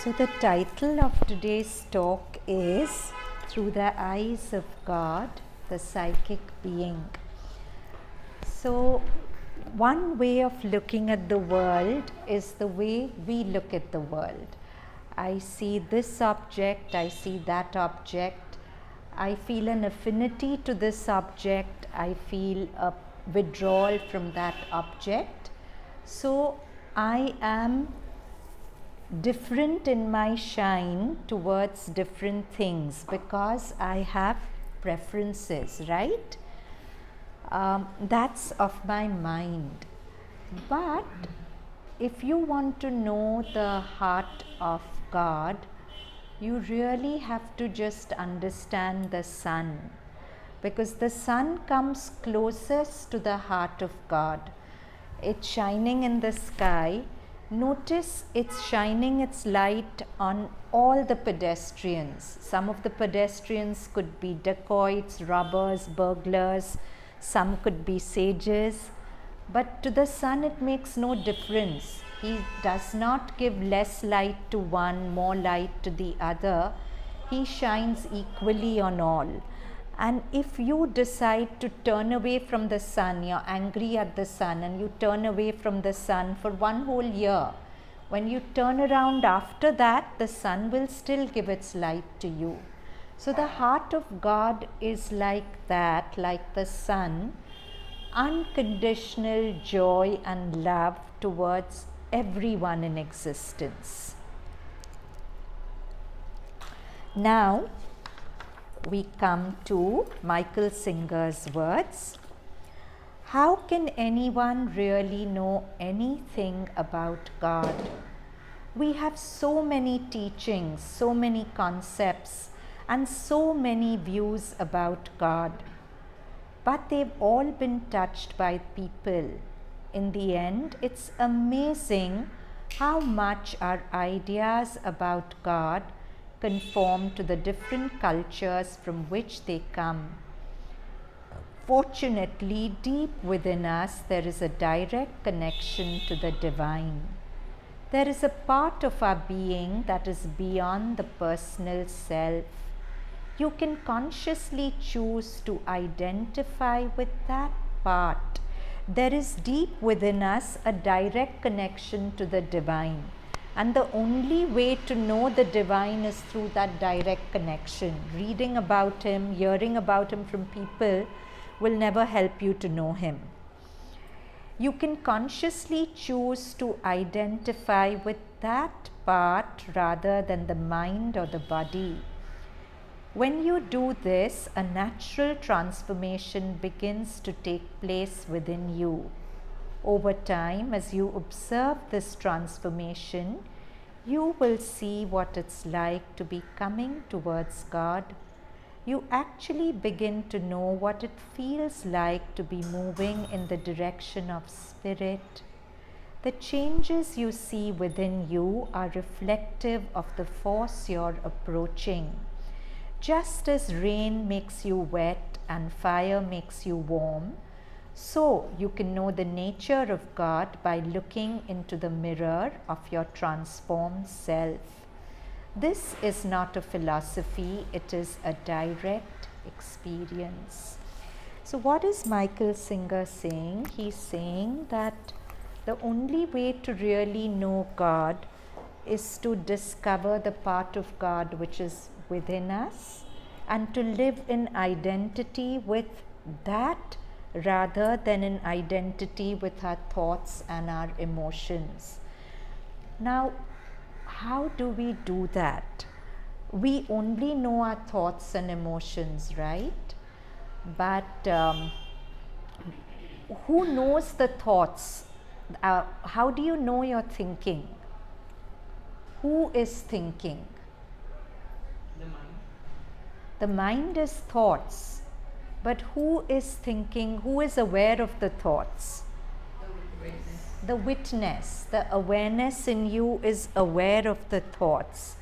So the title of today's talk is Through the Eyes of God, the Psychic Being. So one way of looking at the world is the way we look at the world. I see this object, I see that object, I feel an affinity to this object, I feel a withdrawal from that object. So I am different in my shine towards different things because I have preferences, right? That's of my mind. But if you want to know the heart of God, you really have to just understand the sun, because the sun comes closest to the heart of God. It's shining in the sky. Notice it's shining its light on all the pedestrians. Some of the pedestrians could be dacoits, robbers, burglars, some could be sages, but to the sun it makes no difference. He does not give less light to one, more light to the other. He shines equally on all. And if you decide to turn away from the sun, you're angry at the sun and you turn away from the sun for one whole year, when you turn around after that, the sun will still give its light to you. So the heart of God is like that, like the sun, unconditional joy and love towards everyone in existence. Now, we come to Michael Singer's words. How can anyone really know anything about God? We have so many teachings, so many concepts, and so many views about God. But they've all been touched by people. In the end, it's amazing how much our ideas about God conform to the different cultures from which they come. Fortunately, deep within us, there is a direct connection to the divine. There is a part of our being that is beyond the personal self. You can consciously choose to identify with that part. There is deep within us a direct connection to the divine. And the only way to know the divine is through that direct connection. Reading about him, hearing about him from people will never help you to know him. You can consciously choose to identify with that part rather than the mind or the body. When you do this, a natural transformation begins to take place within you. Over time, as you observe this transformation, you will see what it's like to be coming towards God. You actually begin to know what it feels like to be moving in the direction of spirit. The changes you see within you are reflective of the force you're approaching. Just as rain makes you wet and fire makes you warm, so you can know the nature of God by looking into the mirror of your transformed self. This is not a philosophy, it is a direct experience. So what is Michael Singer saying? He's saying that the only way to really know God is to discover the part of God which is within us and to live in identity with that rather than in identity with our thoughts and our emotions. Now, how do we do that? We only know our thoughts and emotions, right? But who knows the thoughts? How do you know you're thinking? Who is thinking? The mind. The mind is thoughts. But who is thinking? Who is aware of the thoughts? The witness, the awareness in you is aware of the thoughts.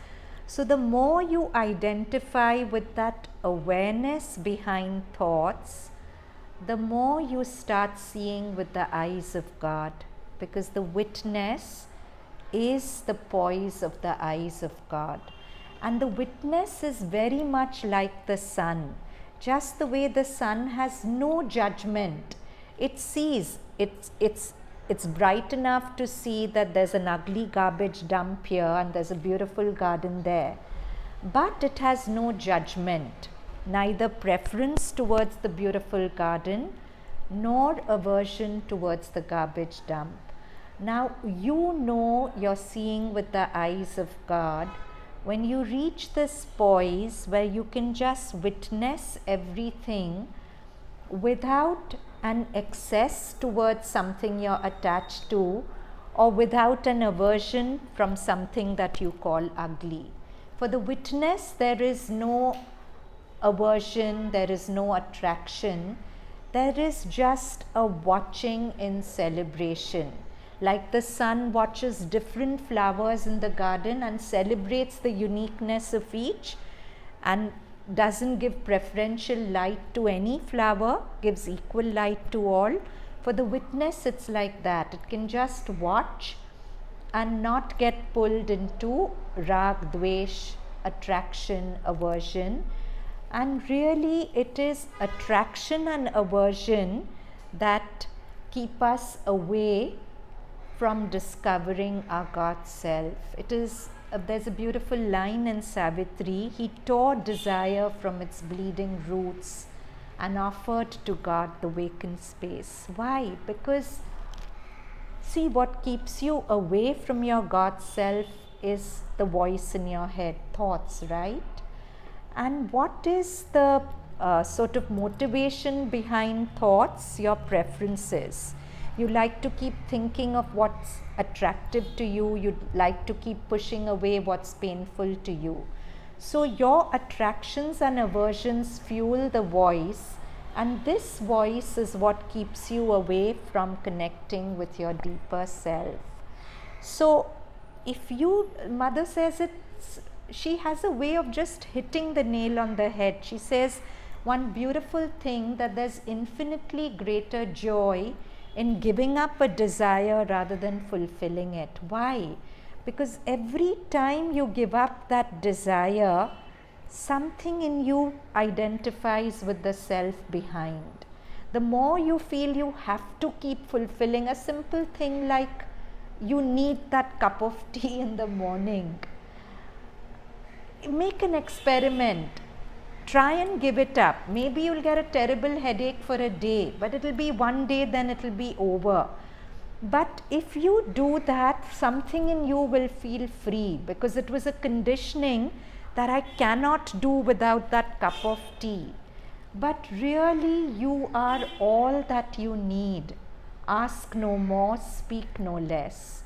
So the more you identify with that awareness behind thoughts, the more you start seeing with the eyes of God, because the witness is the poise of the eyes of God. And the witness is very much like the sun. Just the way the sun has no judgment. It sees, it's bright enough to see that there's an ugly garbage dump here and there's a beautiful garden there. But it has no judgment, neither preference towards the beautiful garden nor aversion towards the garbage dump. Now you know you're seeing with the eyes of God when you reach this poise where you can just witness everything without an excess towards something you're attached to or without an aversion from something that you call ugly. For the witness, there is no aversion, there is no attraction, there is just a watching in celebration. Like the sun watches different flowers in the garden and celebrates the uniqueness of each and doesn't give preferential light to any flower, gives equal light to all. For the witness, it's like that. It can just watch and not get pulled into rag, dvesh, attraction, aversion. And really, it is attraction and aversion that keep us away from discovering our God self. It is there's a beautiful line in Savitri. He tore desire from its bleeding roots and offered to God the vacant space. Why? Because see, what keeps you away from your God self is the voice in your head, thoughts, right? And what is the sort of motivation behind thoughts? Your preferences. You like to keep thinking of what's attractive to you. You'd like to keep pushing away what's painful to you. So your attractions and aversions fuel the voice, and this voice is what keeps you away from connecting with your deeper self. So Mother says she has a way of just hitting the nail on the head. She says one beautiful thing, that there's infinitely greater joy in giving up a desire rather than fulfilling it. Why? Because every time you give up that desire, something in you identifies with the self behind. The more you feel you have to keep fulfilling a simple thing like you need that cup of tea in the morning, make an experiment. Try and give it up. Maybe you'll get a terrible headache for a day, but it'll be one day, then it'll be over. But if you do that, something in you will feel free, because it was a conditioning that I cannot do without that cup of tea. But really, you are all that you need. Ask no more, speak no less.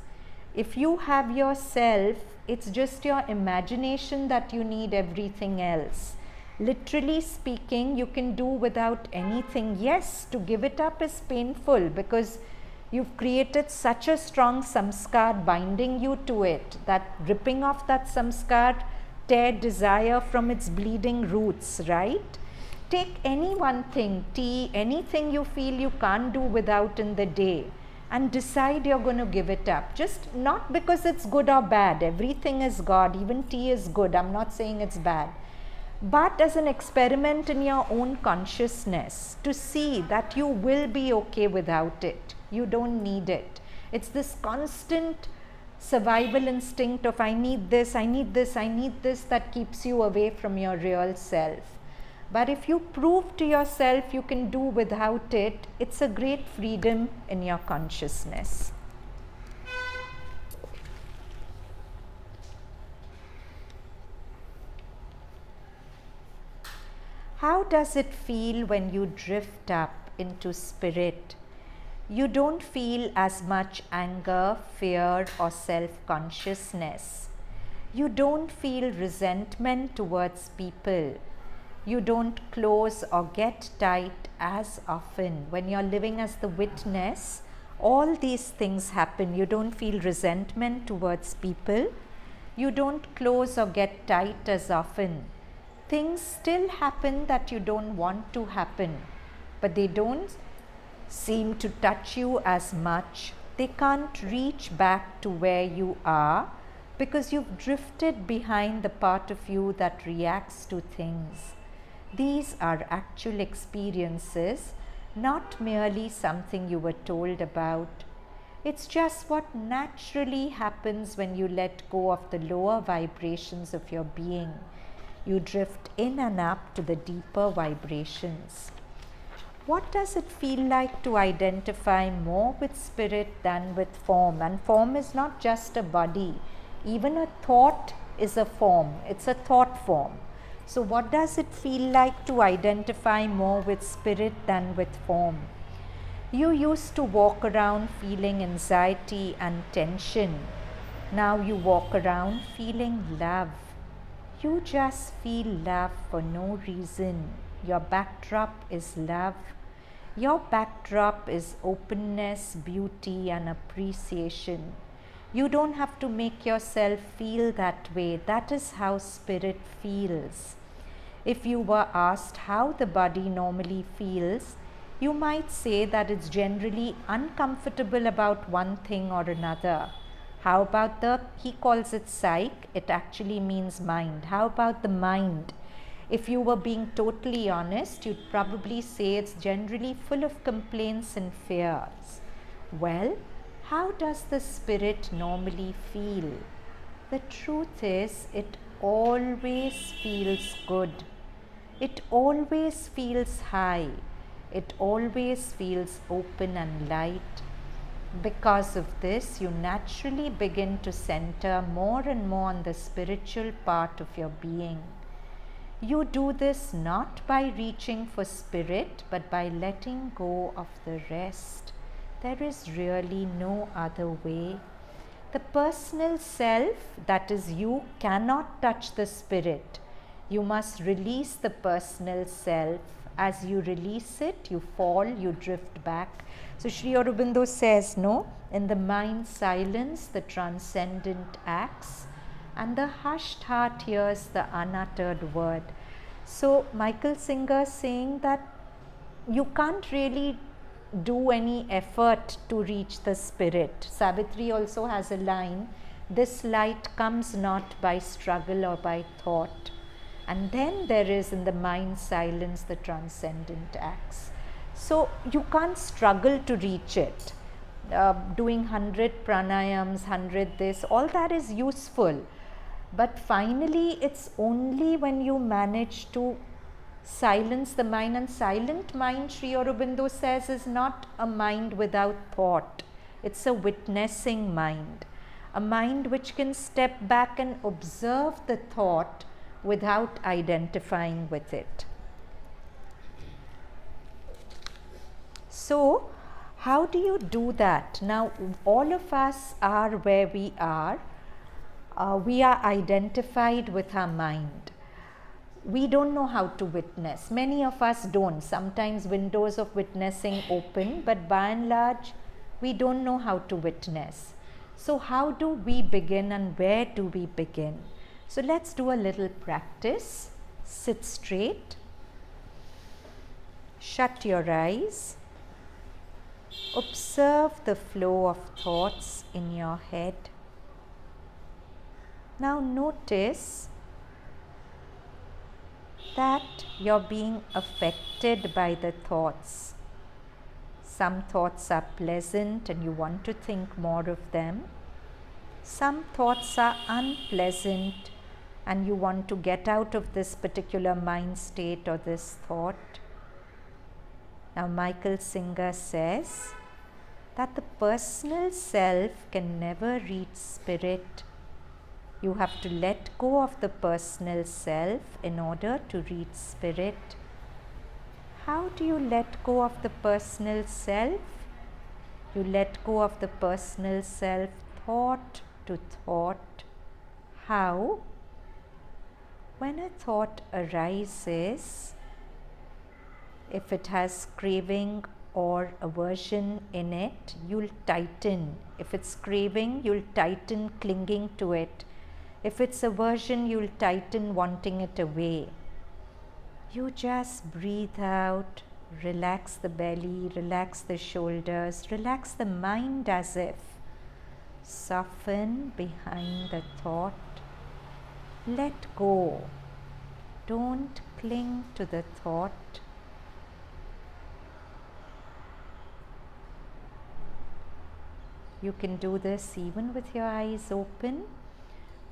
If you have yourself, it's just your imagination that you need everything else. Literally speaking, you can do without anything. Yes, to give it up is painful, because you've created such a strong samskar binding you to it, that ripping off that samskar tear desire from its bleeding roots, right? Take any one thing, tea, anything you feel you can't do without in the day, and decide you're going to give it up. Just not because it's good or bad. Everything is God. Even tea is good. I'm not saying it's bad. But as an experiment in your own consciousness, to see that you will be okay without it. You don't need it. It's this constant survival instinct of I need this, I need this, I need this, that keeps you away from your real self. But if you prove to yourself you can do without it, it's a great freedom in your consciousness. How does it feel when you drift up into spirit? You don't feel as much anger, fear, or self-consciousness. You don't feel resentment towards people. You don't close or get tight as often. When you're living as the witness, all these things happen. You don't feel resentment towards people. You don't close or get tight as often. Things still happen that you don't want to happen, but they don't seem to touch you as much. They can't reach back to where you are, because you've drifted behind the part of you that reacts to things. These are actual experiences, not merely something you were told about. It's just what naturally happens when you let go of the lower vibrations of your being. You drift in and up to the deeper vibrations. What does it feel like to identify more with spirit than with form? And form is not just a body. Even a thought is a form. It's a thought form. So what does it feel like to identify more with spirit than with form? You used to walk around feeling anxiety and tension. Now you walk around feeling love. You just feel love for no reason. Your backdrop is love. Your backdrop is openness, beauty, and appreciation. You don't have to make yourself feel that way. That is how spirit feels. If you were asked how the body normally feels, you might say that it's generally uncomfortable about one thing or another. How about he calls it psyche, it actually means mind. How about the mind? If you were being totally honest, you'd probably say it's generally full of complaints and fears. Well, how does the spirit normally feel? The truth is, it always feels good. It always feels high. It always feels open and light. Because of this, you naturally begin to center more and more on the spiritual part of your being. You do this not by reaching for spirit, but by letting go of the rest. There is really no other way. The personal self, that is you, cannot touch the spirit. You must release the personal self As you release it, you fall, you drift back. So Sri Aurobindo says, no, in the mind silence, the transcendent acts, and the hushed heart hears the unuttered word. So Michael Singer saying that you can't really do any effort to reach the spirit. Savitri also has a line, this light comes not by struggle or by thought. And then there is in the mind silence the transcendent acts. So you can't struggle to reach it. Doing 100 pranayams, 100 this, all that is useful. But finally it's only when you manage to silence the mind, and silent mind, Sri Aurobindo says, is not a mind without thought. It's a witnessing mind. A mind which can step back and observe the thought without identifying with it. So, how do you do that? Now, all of us are where we are. We are identified with our mind. We don't know how to witness. Many of us don't. Sometimes windows of witnessing open, but by and large, we don't know how to witness. So how do we begin and where do we begin? So let's do a little practice. Sit straight. Shut your eyes. Observe the flow of thoughts in your head. Now notice that you're being affected by the thoughts. Some thoughts are pleasant and you want to think more of them. Some thoughts are unpleasant and you want to get out of this particular mind state or this thought. Now Michael Singer says that the personal self can never reach spirit. You have to let go of the personal self in order to reach spirit. How do you let go of the personal self? You let go of the personal self thought to thought. How? When a thought arises, if it has craving or aversion in it, you'll tighten. If it's craving, you'll tighten clinging to it. If it's aversion, you'll tighten wanting it away. You just breathe out, relax the belly, relax the shoulders, relax the mind as if. Soften behind the thought. Let go. Don't cling to the thought. You can do this even with your eyes open.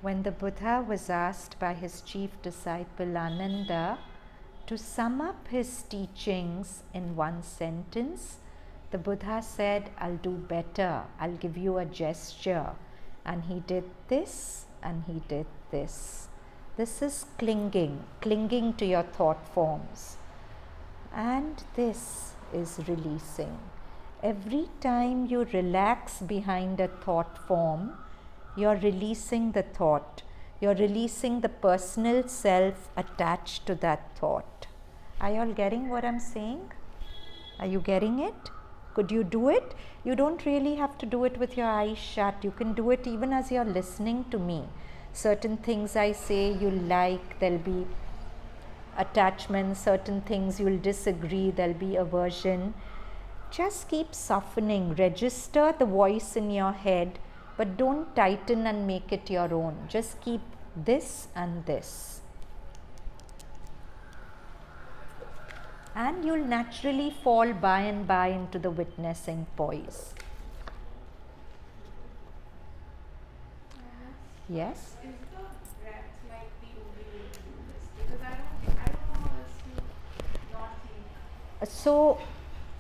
When the Buddha was asked by his chief disciple Ananda to sum up his teachings in one sentence, the Buddha said, I'll do better, I'll give you a gesture. And he did this and he did this. This is clinging to your thought forms. And this is releasing. Every time you relax behind a thought form, you're releasing the thought. You're releasing the personal self attached to that thought. Are you all getting what I'm saying? Are you getting it? Could you do it? You don't really have to do it with your eyes shut. You can do it even as you're listening to me. Certain things I say you'll like, there'll be attachment. Certain things you'll disagree, there'll be aversion. Just keep softening. Register the voice in your head, but don't tighten and make it your own. Just keep this and this. And you'll naturally fall by and by into the witnessing poise. Yes? Is the breath like the only way to do this? Because I don't know how else to not think. So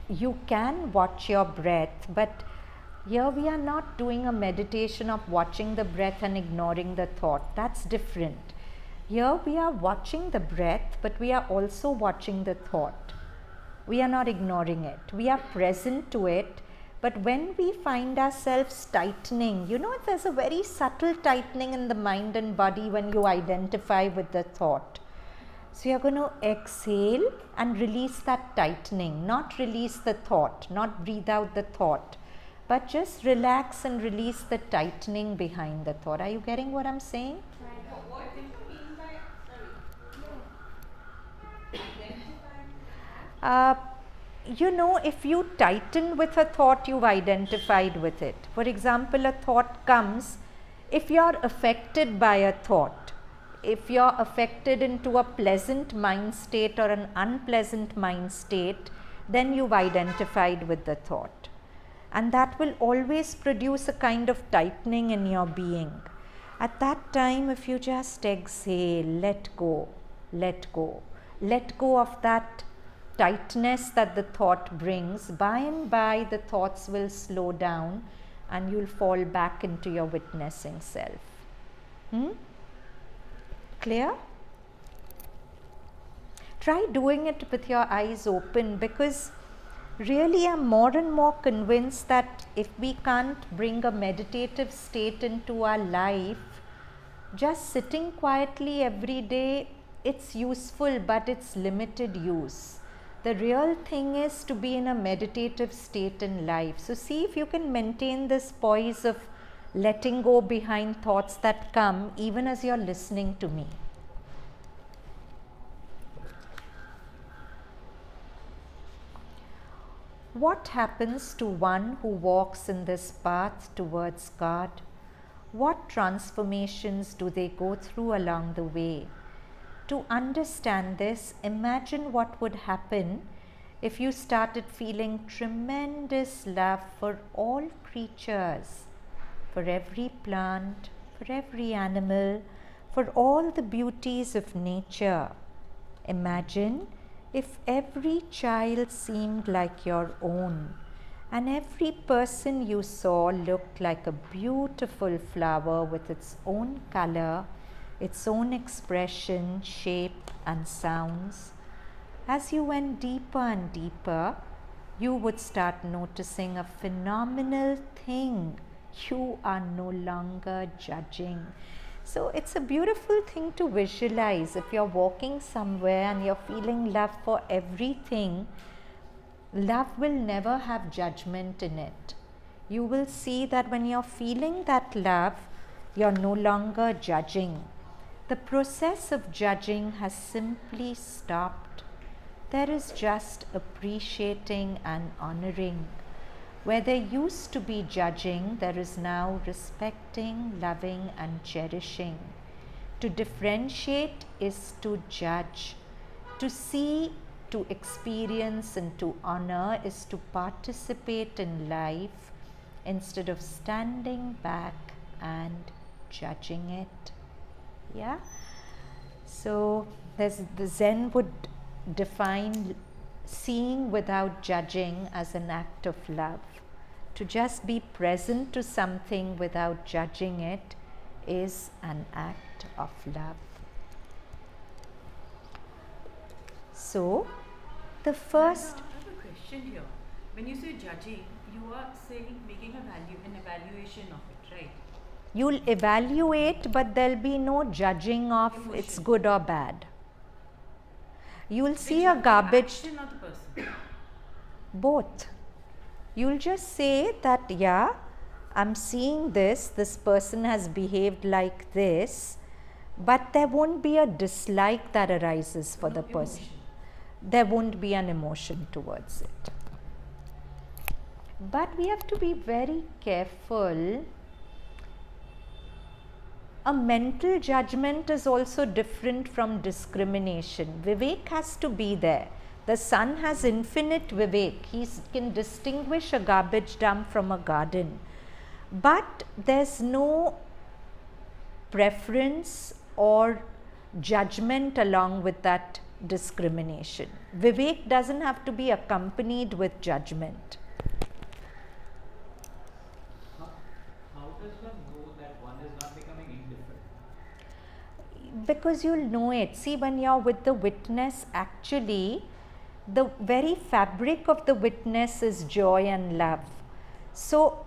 you can watch your breath, but here we are not doing a meditation of watching the breath and ignoring the thought. That's different. Here we are watching the breath, but we are also watching the thought. We are not ignoring it. We are present to it. But when we find ourselves tightening, you know, there's a very subtle tightening in the mind and body when you identify with the thought. So you're going to exhale and release that tightening, not release the thought, not breathe out the thought, but just relax and release the tightening behind the thought. Are you getting what I'm saying? What do you mean by, If you tighten with a thought, you've identified with it. For example, a thought comes, if you're affected by a thought, if you're affected into a pleasant mind state or an unpleasant mind state, then you've identified with the thought. And that will always produce a kind of tightening in your being. At that time, if you just exhale, let go of that tightness that the thought brings, by and by the thoughts will slow down and you'll fall back into your witnessing self. Clear? Try doing it with your eyes open, because really I'm more and more convinced that if we can't bring a meditative state into our life, just sitting quietly every day, it's useful, but it's limited use. The real thing is to be in a meditative state in life. So see if you can maintain this poise of letting go behind thoughts that come even as you're listening to me. What happens to one who walks in this path towards God? What transformations do they go through along the way? To understand this, imagine what would happen if you started feeling tremendous love for all creatures, for every plant, for every animal, for all the beauties of nature. Imagine if every child seemed like your own, and every person you saw looked like a beautiful flower with its own color, its own expression, shape and sounds. As you went deeper and deeper, you would start noticing a phenomenal thing. You are no longer judging. So it's a beautiful thing to visualize. If you're walking somewhere and you're feeling love for everything, love will never have judgment in it. You will see that when you're feeling that love, you're no longer judging. The process of judging has simply stopped. There is just appreciating and honoring. Where there used to be judging, there is now respecting, loving and cherishing. To differentiate is to judge. To see, to experience and to honor is to participate in life instead of standing back and judging it. Yeah? So the Zen would define seeing without judging as an act of love. To just be present to something without judging it is an act of love. So, the first... I have a question here. When you say judging, you are saying making an evaluation of it, right? You'll evaluate, but there'll be no judging of Emotion. It's good or bad. You'll see Which a of the garbage... action or the person? Both. You'll just say that, yeah, I'm seeing this person has behaved like this, but there won't be a dislike that arises for the person. Emotion. There won't be an emotion towards it. But we have to be very careful. A mental judgment is also different from discrimination. Vivek has to be there. The sun has infinite Vivek. He can distinguish a garbage dump from a garden. But there's no preference or judgment along with that discrimination. Vivek doesn't have to be accompanied with judgment. How does one know that one is not becoming indifferent? Because you'll know it. See, when you're with the witness, actually, the very fabric of the witness is joy and love. So,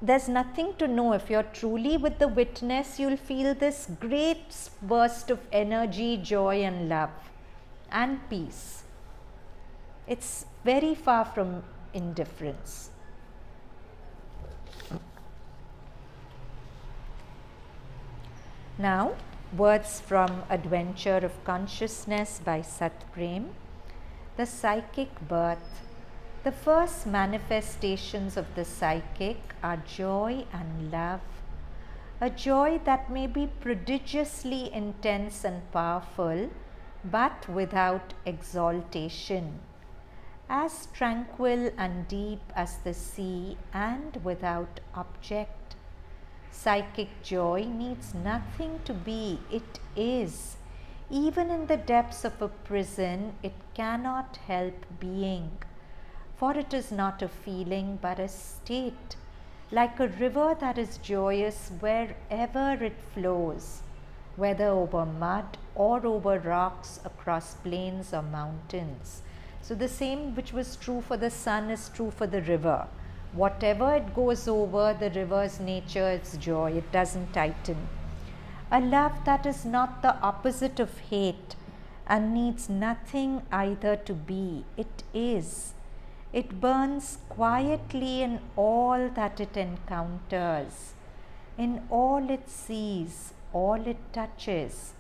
there's nothing to know. If you're truly with the witness, you'll feel this great burst of energy, joy, and love and peace. It's very far from indifference. Now, words from Adventure of Consciousness by Sat Prem. The psychic birth. The first manifestations of the psychic are joy and love, a joy that may be prodigiously intense and powerful, but without exaltation, as tranquil and deep as the sea and without object. Psychic joy needs nothing to be, it is. Even in the depths of a prison, it cannot help being. For it is not a feeling but a state, like a river that is joyous wherever it flows, whether over mud or over rocks, across plains or mountains. So the same which was true for the sun is true for the river. Whatever it goes over, the river's nature is joy, it doesn't tighten. A love that is not the opposite of hate and needs nothing either to be, it is. It burns quietly in all that it encounters, in all it sees, all it touches,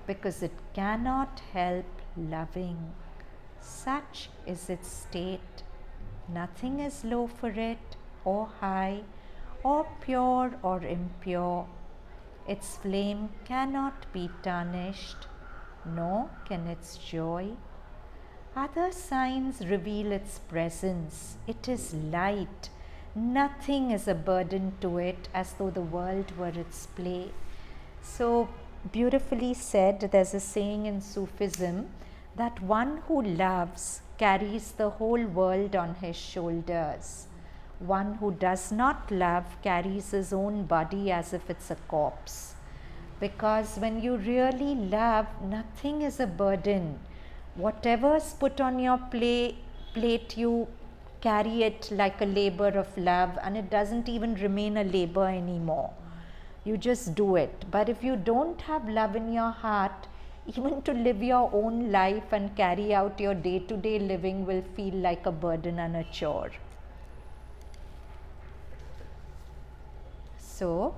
because it cannot help loving. Such is its state. Nothing is low for it, or high, or pure or impure. Its flame cannot be tarnished, nor can its joy. Other signs reveal its presence. It is light. Nothing is a burden to it, as though the world were its play. So beautifully said. There's a saying in Sufism that one who loves carries the whole world on his shoulders. One who does not love carries his own body as if it's a corpse. Because when you really love, nothing is a burden. Whatever's put on your plate, you carry it like a labor of love, and it doesn't even remain a labor anymore. You just do it. But if you don't have love in your heart, even to live your own life and carry out your day-to-day living will feel like a burden and a chore. So,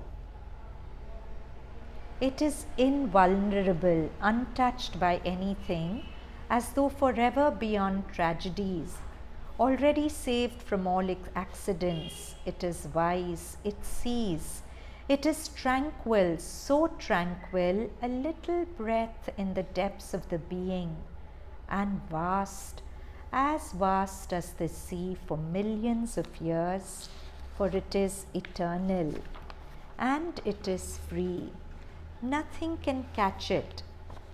it is invulnerable, untouched by anything, as though forever beyond tragedies, already saved from all accidents. It is wise, it sees, it is tranquil, so tranquil, a little breath in the depths of the being, and vast as the sea for millions of years, for it is eternal, and it is free. Nothing can catch it,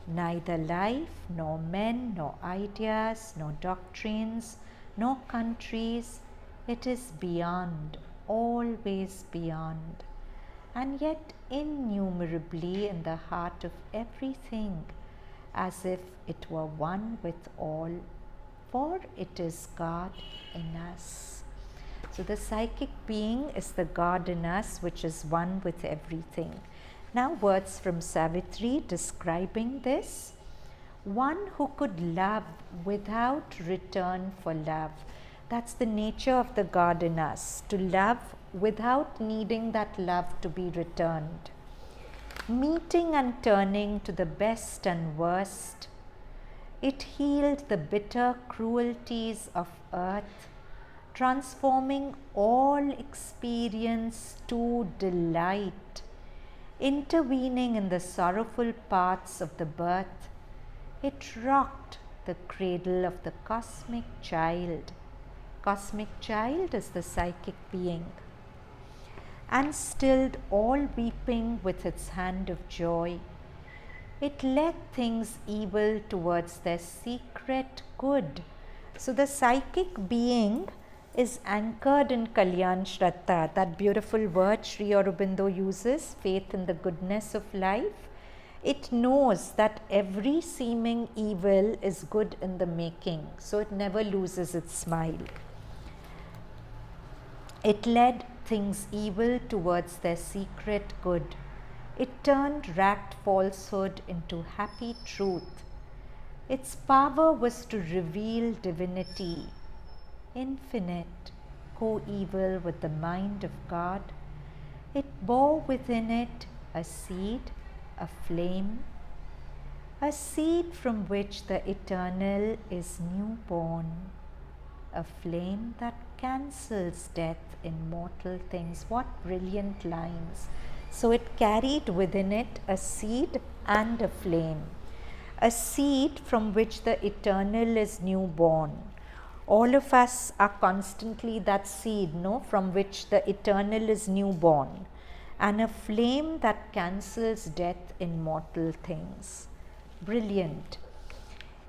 neither life, nor men, nor ideas, nor doctrines, nor countries. It is beyond, always beyond, and yet innumerably in the heart of everything, as if it were one with all, for it is God in us. So the psychic being is the God in us, which is one with everything. Now words from Savitri describing this. One who could love without return for love. That's the nature of the God in us, to love without needing that love to be returned. Meeting and turning to the best and worst, it healed the bitter cruelties of earth, transforming all experience to delight. Intervening in the sorrowful parts of the birth, it rocked the cradle of the cosmic child. Cosmic child is the psychic being, and stilled all weeping with its hand of joy. It led things evil towards their secret good. So the psychic being is anchored in Kalyan Shraddha, that beautiful word Sri Aurobindo uses, faith in the goodness of life. It knows that every seeming evil is good in the making, so it never loses its smile. It led things evil towards their secret good. It turned racked falsehood into happy truth. Its power was to reveal divinity, infinite, coeval with the mind of God. It bore within it a seed, a flame, a seed from which the eternal is newborn, a flame that cancels death in mortal things. What brilliant lines! So it carried within it a seed and a flame, a seed from which the eternal is newborn. All of us are constantly that seed, no, from which the eternal is newborn, and a flame that cancels death in mortal things. Brilliant.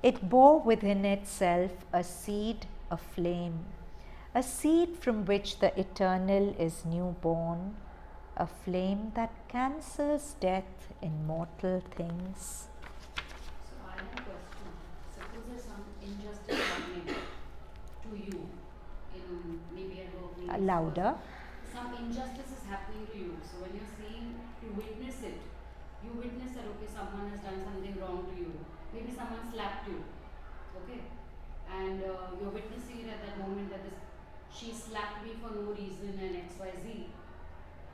It bore within itself a seed, a flame, a seed from which the eternal is newborn, a flame that cancels death in mortal things. So I have a question. Suppose there's some injustice happening to you in maybe at work, Louder. some injustice is happening to you. So when you're saying to witness it, you witness that okay, someone has done something wrong to you. Maybe someone slapped you, okay, and you're witnessing it at that moment that she slapped me for no reason and X Y Z.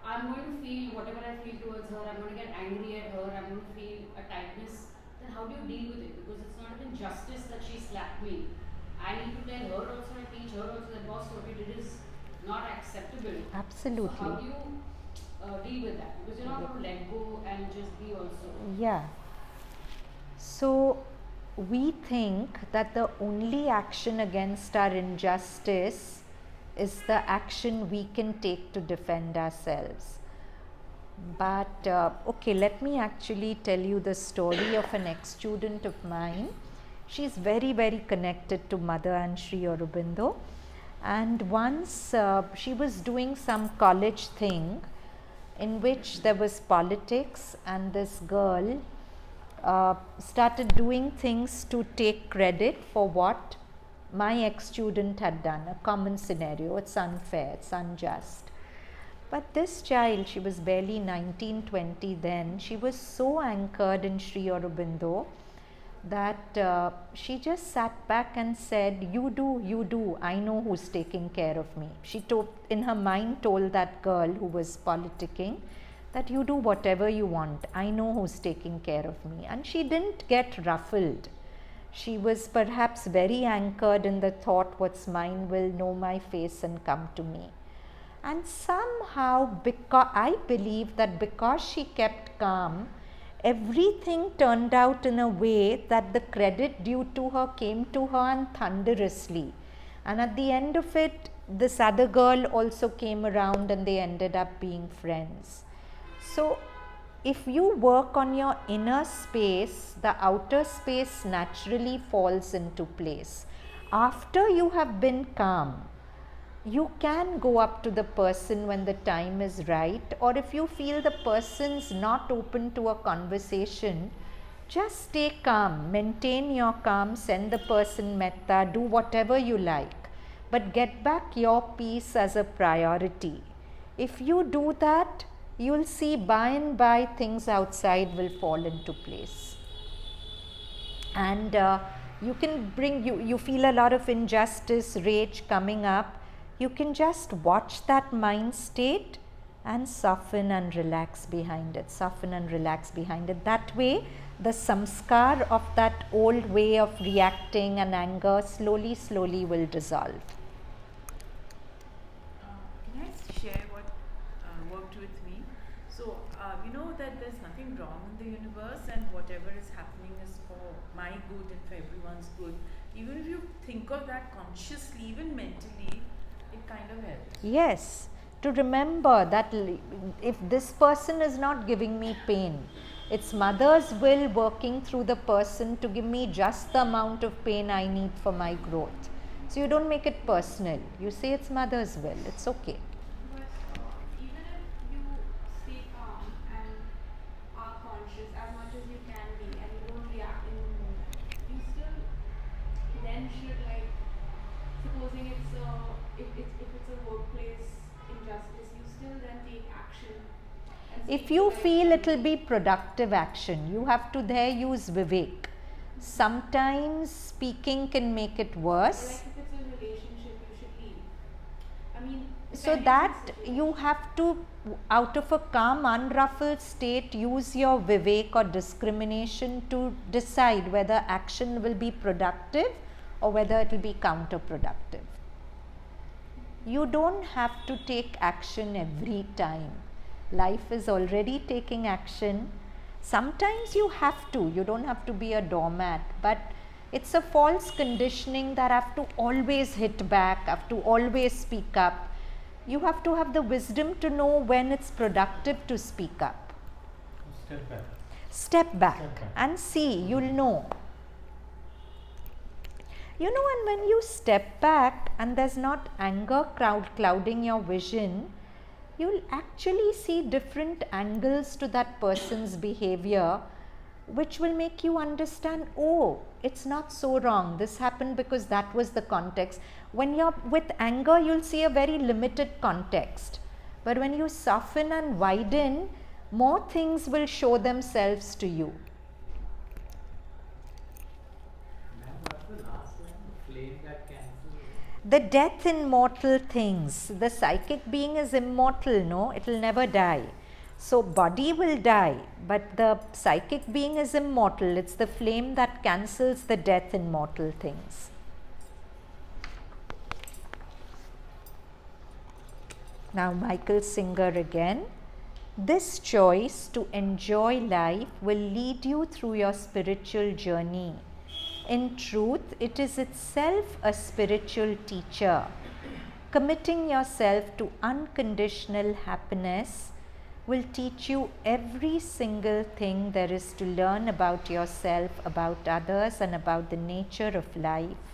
I'm going to feel whatever I feel towards her. I'm going to get angry at her. I'm going to feel a tightness. Then how do you deal with it? Because it's not an injustice that she slapped me. I need to tell her also and teach her also that boss, what you did is not acceptable. Absolutely. So how do you deal with that? Because you're not going to let go and just be also. Yeah. So we think that the only action against our injustice is the action we can take to defend ourselves. But okay, let me actually tell you the story of an ex-student of mine. She's very, very connected to Mother and Sri Aurobindo. And once she was doing some college thing in which there was politics, and this girl started doing things to take credit for what my ex-student had done. A common scenario. It's unfair, it's unjust. But this child, she was barely 19, 20 then, she was so anchored in Sri Aurobindo that she just sat back and said, you do, I know who's taking care of me. She in her mind told that girl who was politicking that you do whatever you want, I know who's taking care of me. And she didn't get ruffled. She was perhaps very anchored in the thought, what's mine will know my face and come to me. And somehow, because I believe that because she kept calm, everything turned out in a way that the credit due to her came to her and thunderously. And at the end of it, this other girl also came around and they ended up being friends. So if you work on your inner space, the outer space naturally falls into place. After you have been calm, you can go up to the person when the time is right, or if you feel the person's not open to a conversation, just stay calm, maintain your calm, send the person metta, do whatever you like, but get back your peace as a priority. If you do that, you'll see by and by things outside will fall into place. And you can bring, you feel a lot of injustice, rage coming up, you can just watch that mind state and soften and relax behind it, soften and relax behind it. That way, the samskar of that old way of reacting and anger slowly will dissolve. Can I share what worked with me? So, you know that there's nothing wrong in the universe, and whatever is happening is for my good and for everyone's good. Even if you think of that consciously, even mentally, it kind of helps. Yes, to remember that if this person is not giving me pain, it's mother's will working through the person to give me just the amount of pain I need for my growth. So you don't make it personal. You say it's mother's will. It's okay. But even if you stay calm and are conscious as much as you can be and you don't react in the moment, you still then should, like, supposing if it's a workplace injustice, you still then take action. And If speak you the right feel thing. it'll be productive action, you have to there use Vivek. Sometimes speaking can make it Or worse. like if it's a relationship, you should leave. I mean, So depending on the that situation. you have to, out of a calm, unruffled state, use your Vivek or discrimination to decide whether action will be productive or whether it will be counterproductive. You don't have to take action every time. Life is already taking action. Sometimes you have to, you don't have to be a doormat, but it's a false conditioning that I have to always hit back, I have to always speak up. You have to have the wisdom to know when it's productive to speak up. Step back. Step back Step back. and see, you'll know. You know, and when you step back and there's not anger clouding your vision, you'll actually see different angles to that person's behavior, which will make you understand, oh, it's not so wrong. This happened because that was the context. When you're with anger, you'll see a very limited context. But when you soften and widen, more things will show themselves to you. Ma'am, what's the last one? The flame that cancels. The death in mortal things. The psychic being is immortal, no? It will never die. So body will die, but the psychic being is immortal. It's the flame that cancels the death in mortal things. Now Michael Singer again. This choice to enjoy life will lead you through your spiritual journey. In truth, it is itself a spiritual teacher. Committing yourself to unconditional happiness will teach you every single thing there is to learn about yourself, about others, and about the nature of life.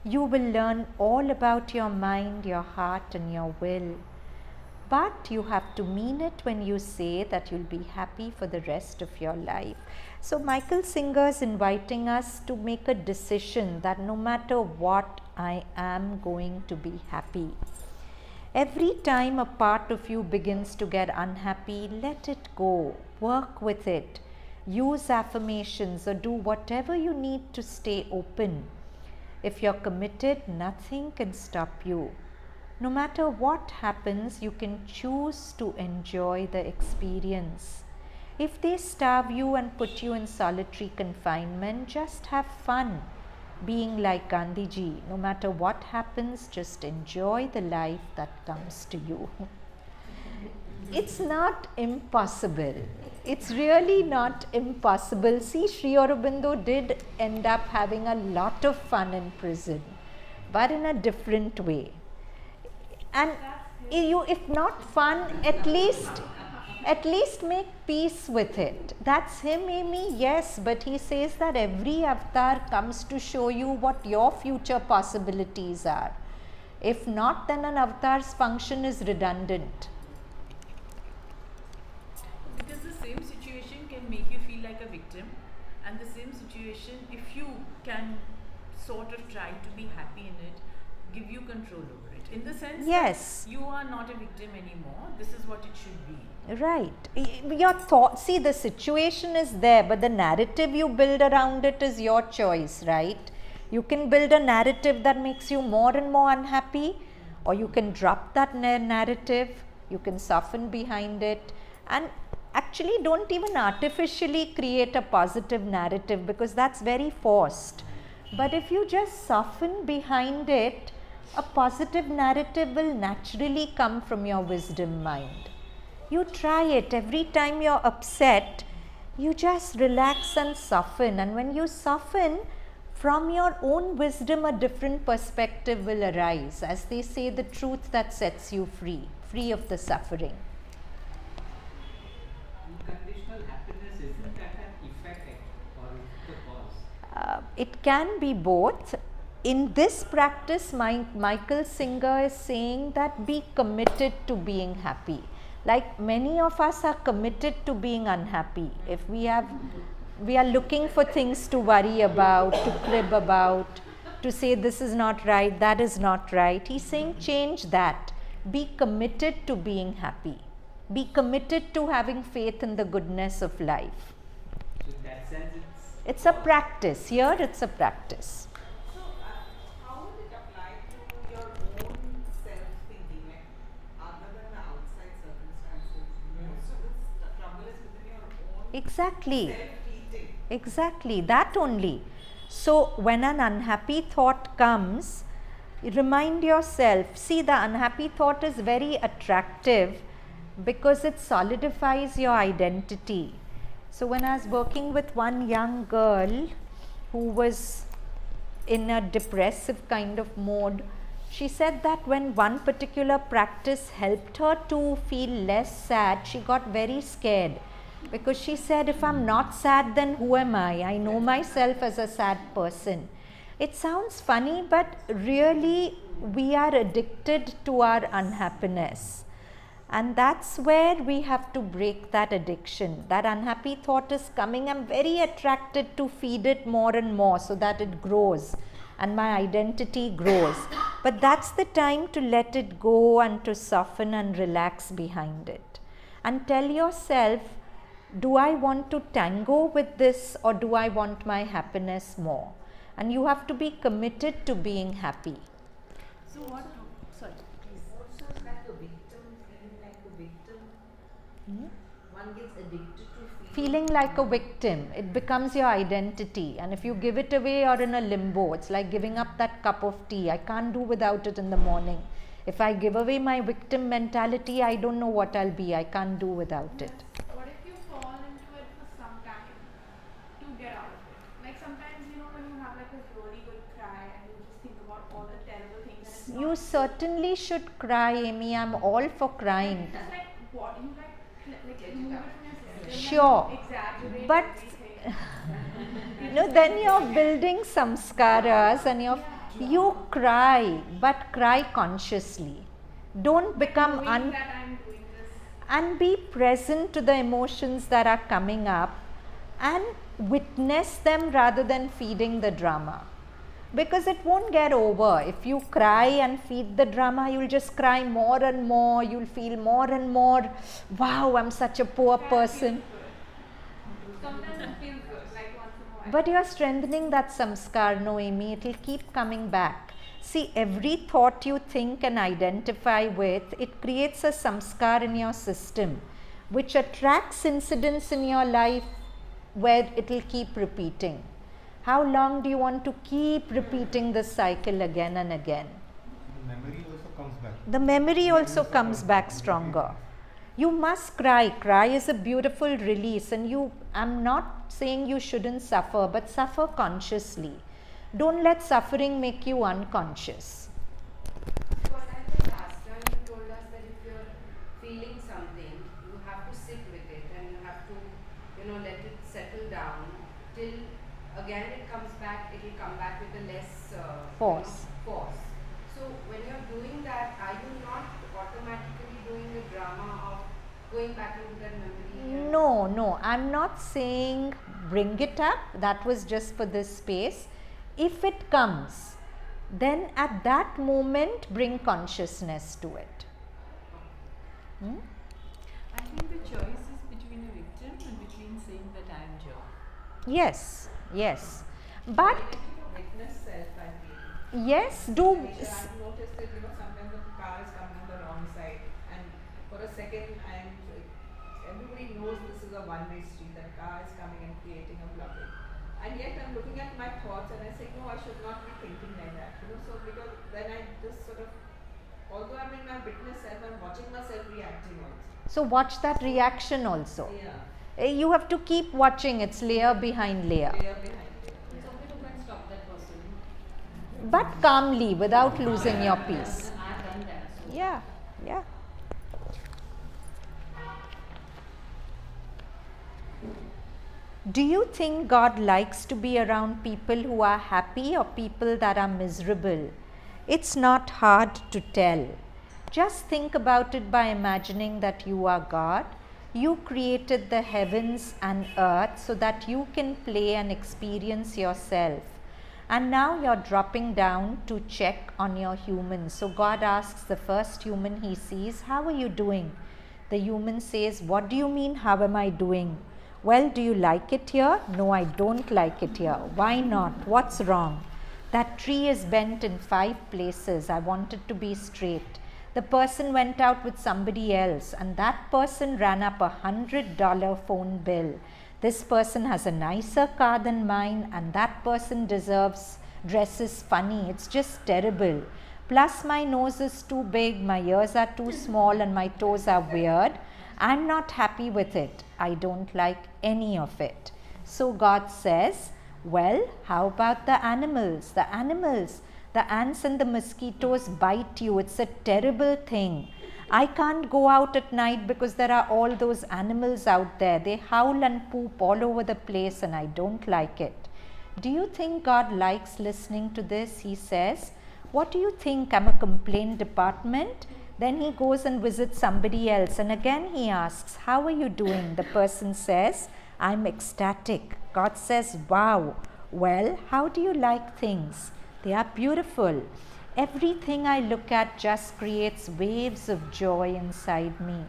You will learn all about your mind, your heart, and your will. But you have to mean it when you say that you'll be happy for the rest of your life. So Michael Singer is inviting us to make a decision that no matter what, I am going to be happy. Every time a part of you begins to get unhappy, let it go. Work with it. Use affirmations or do whatever you need to stay open. If you're committed, nothing can stop you. No matter what happens, you can choose to enjoy the experience. If they starve you and put you in solitary confinement, just have fun. Being like Gandhiji, no matter what happens, just enjoy the life that comes to you. It's not impossible. It's really not impossible. See, Sri Aurobindo did end up having a lot of fun in prison, but in a different way. And you, if not fun, at least make peace with it. That's him, Amy, yes, but he says that every avatar comes to show you what your future possibilities are. If not, then an avatar's function is redundant. Because the same situation can make you feel like a victim, and the same situation, if you can sort of try to be happy in it, give you control over it. In the sense Yes. that you are not a victim anymore, this is what it should be. Right. Your thought, see, the situation is there, but the narrative you build around it is your choice, right? You can build a narrative that makes you more and more unhappy, or you can drop that narrative, you can soften behind it, and actually don't even artificially create a positive narrative because that's very forced. But if you just soften behind it, a positive narrative will naturally come from your wisdom mind. You try it. Every time you're upset, you just relax and soften. And when you soften, from your own wisdom, a different perspective will arise. As they say, the truth that sets you free, free of the suffering. Unconditional happiness, isn't that an effect or the cause? It can be both. In this practice, Michael Singer is saying that be committed to being happy. Like many of us are committed to being unhappy. If we are looking for things to worry about, to crib about, to say this is not right, that is not right. He's saying change that. be committed to being happy. Be committed to having faith in the goodness of life. So in that sense, It's a practice. Here it's a practice. So, how would it apply to your own self-thinking, like other than the outside circumstances? Most of this trouble is within your own Exactly. self-eating. Exactly, that only. So, when an unhappy thought comes, remind yourself, see, the unhappy thought is very attractive because it solidifies your identity. So, when I was working with one young girl who was in a depressive kind of mode, she said that when one particular practice helped her to feel less sad, she got very scared. Because she said, if I'm not sad, then who am I? I know myself as a sad person. It sounds funny, but really we are addicted to our unhappiness. And that's where we have to break that addiction. That unhappy thought is coming. I'm very attracted to feed it more and more so that it grows and my identity grows. But that's the time to let it go and to soften and relax behind it. And tell yourself, do I want to tango with this or do I want my happiness more? And you have to be committed to being happy. So what? Sorry, please. Also, like a victim, feeling like a victim. One gets addicted to Feeling like a victim, it becomes your identity. And if you give it away, you're in a limbo. It's like giving up that cup of tea. I can't do without it in the morning. If I give away my victim mentality, I don't know what I'll be. I can't do without it. What if you fall into it for some time to get out of it? Like sometimes, you know, when you have like a really good cry and you just think about all the terrible things and it's You not certainly should cry, Amy. I'm all for crying. just like what you like remove it from your system Sure. and exaggerate But everything. then you're building samskaras and you cry, but cry consciously. Don't become Knowing that I'm doing this. and be present to the emotions that are coming up and witness them rather than feeding the drama. Because it won't get over. If you cry and feed the drama, you'll just cry more and more. You'll feel more and more, wow, I'm such a poor person. Sometimes it feels good, like once in a while. But you are strengthening that samskar, no, Amy. It will keep coming back. See, every thought you think and identify with, it creates a samskar in your system, which attracts incidents in your life where it will keep repeating. How long do you want to keep repeating this cycle again and again? The memory also comes back. The memory also comes back stronger. You must cry. Cry is a beautiful release, and I'm not saying you shouldn't suffer, but suffer consciously. Don't let suffering make you unconscious. What I think last time you told us that if you're feeling something, you have to sit with it and you have to, let it settle down till again it comes back. It will come back with a less Force. Force. So when you're doing that, are you not automatically doing the drama of going back into that memory? No, I'm not saying bring it up. That was just for this space. If it comes, then at that moment bring consciousness to it. I think the choice is between a victim and between saying that I am Joe. Yes. But witness self, I feel. yes, do. I've noticed that, sometimes the car is coming on the wrong side, and for a second, everybody knows this is a one-way street, that car is coming and creating a blockage. And yet I'm looking at my thoughts and I say, no, I should not be thinking like that. So because then I just sort of, although I'm in my witness self, I'm watching myself reacting also. So watch that reaction also. Yeah. You have to keep watching. It's layer behind layer. Layer behind layer. It's okay to go and stop that person. But calmly, without losing your peace. I've done that. So Yeah. Do you think God likes to be around people who are happy or people that are miserable? It's not hard to tell. Just think about it by imagining that you are God. You created the heavens and earth so that you can play and experience yourself. And now you're dropping down to check on your humans. So God asks the first human he sees, how are you doing? The human says, what do you mean, how am I doing? Well, do you like it here? No, I don't like it here. Why not? What's wrong? That tree is bent in 5 places. I want it to be straight. The person went out with somebody else, and that person ran up $100 phone bill. This person has a nicer car than mine, and that person dresses funny. It's just terrible. Plus my nose is too big, my ears are too small, and my toes are weird. I'm not happy with it. I don't like any of it. So God says, well, how about the animals? The ants and the mosquitoes bite you. It's a terrible thing. I can't go out at night because there are all those animals out there. They howl and poop all over the place, and I don't like it. Do you think God likes listening to this? He says, what do you think? I'm a complaint department? Then he goes and visits somebody else, and again he asks, how are you doing? The person says, I'm ecstatic. God says, wow. Well, how do you like things? They are beautiful. Everything I look at just creates waves of joy inside me.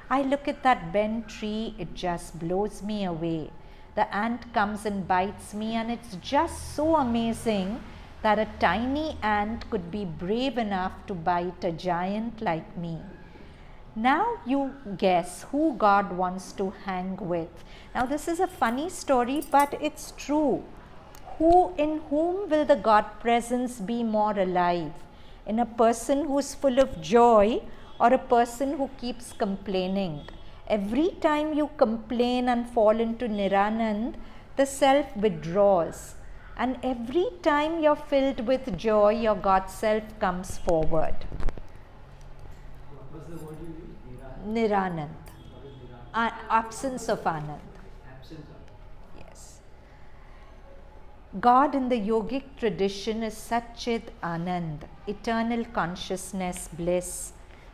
I look at that bent tree, it just blows me away. The ant comes and bites me, and it's just so amazing that a tiny ant could be brave enough to bite a giant like me. Now you guess who God wants to hang with. Now this is a funny story, but it's true. In whom will the God presence be more alive? In a person who's full of joy, or a person who keeps complaining? Every time you complain and fall into Niranand, the self withdraws. And every time you're filled with joy, your God self comes forward. What was the word you used? Niranand. What is Niranand? Absence of Anand. Absence of. Yes. God in the yogic tradition is Satchit Anand, eternal consciousness, bliss.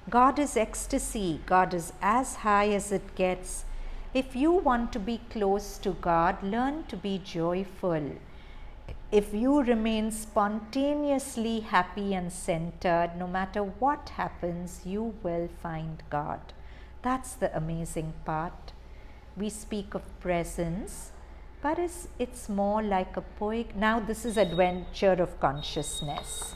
God is ecstasy. God is as high as it gets. If you want to be close to God, learn to be joyful. If you remain spontaneously happy and centered, no matter what happens, you will find God. That's the amazing part. We speak of presence, but it's more like a now this is adventure of consciousness.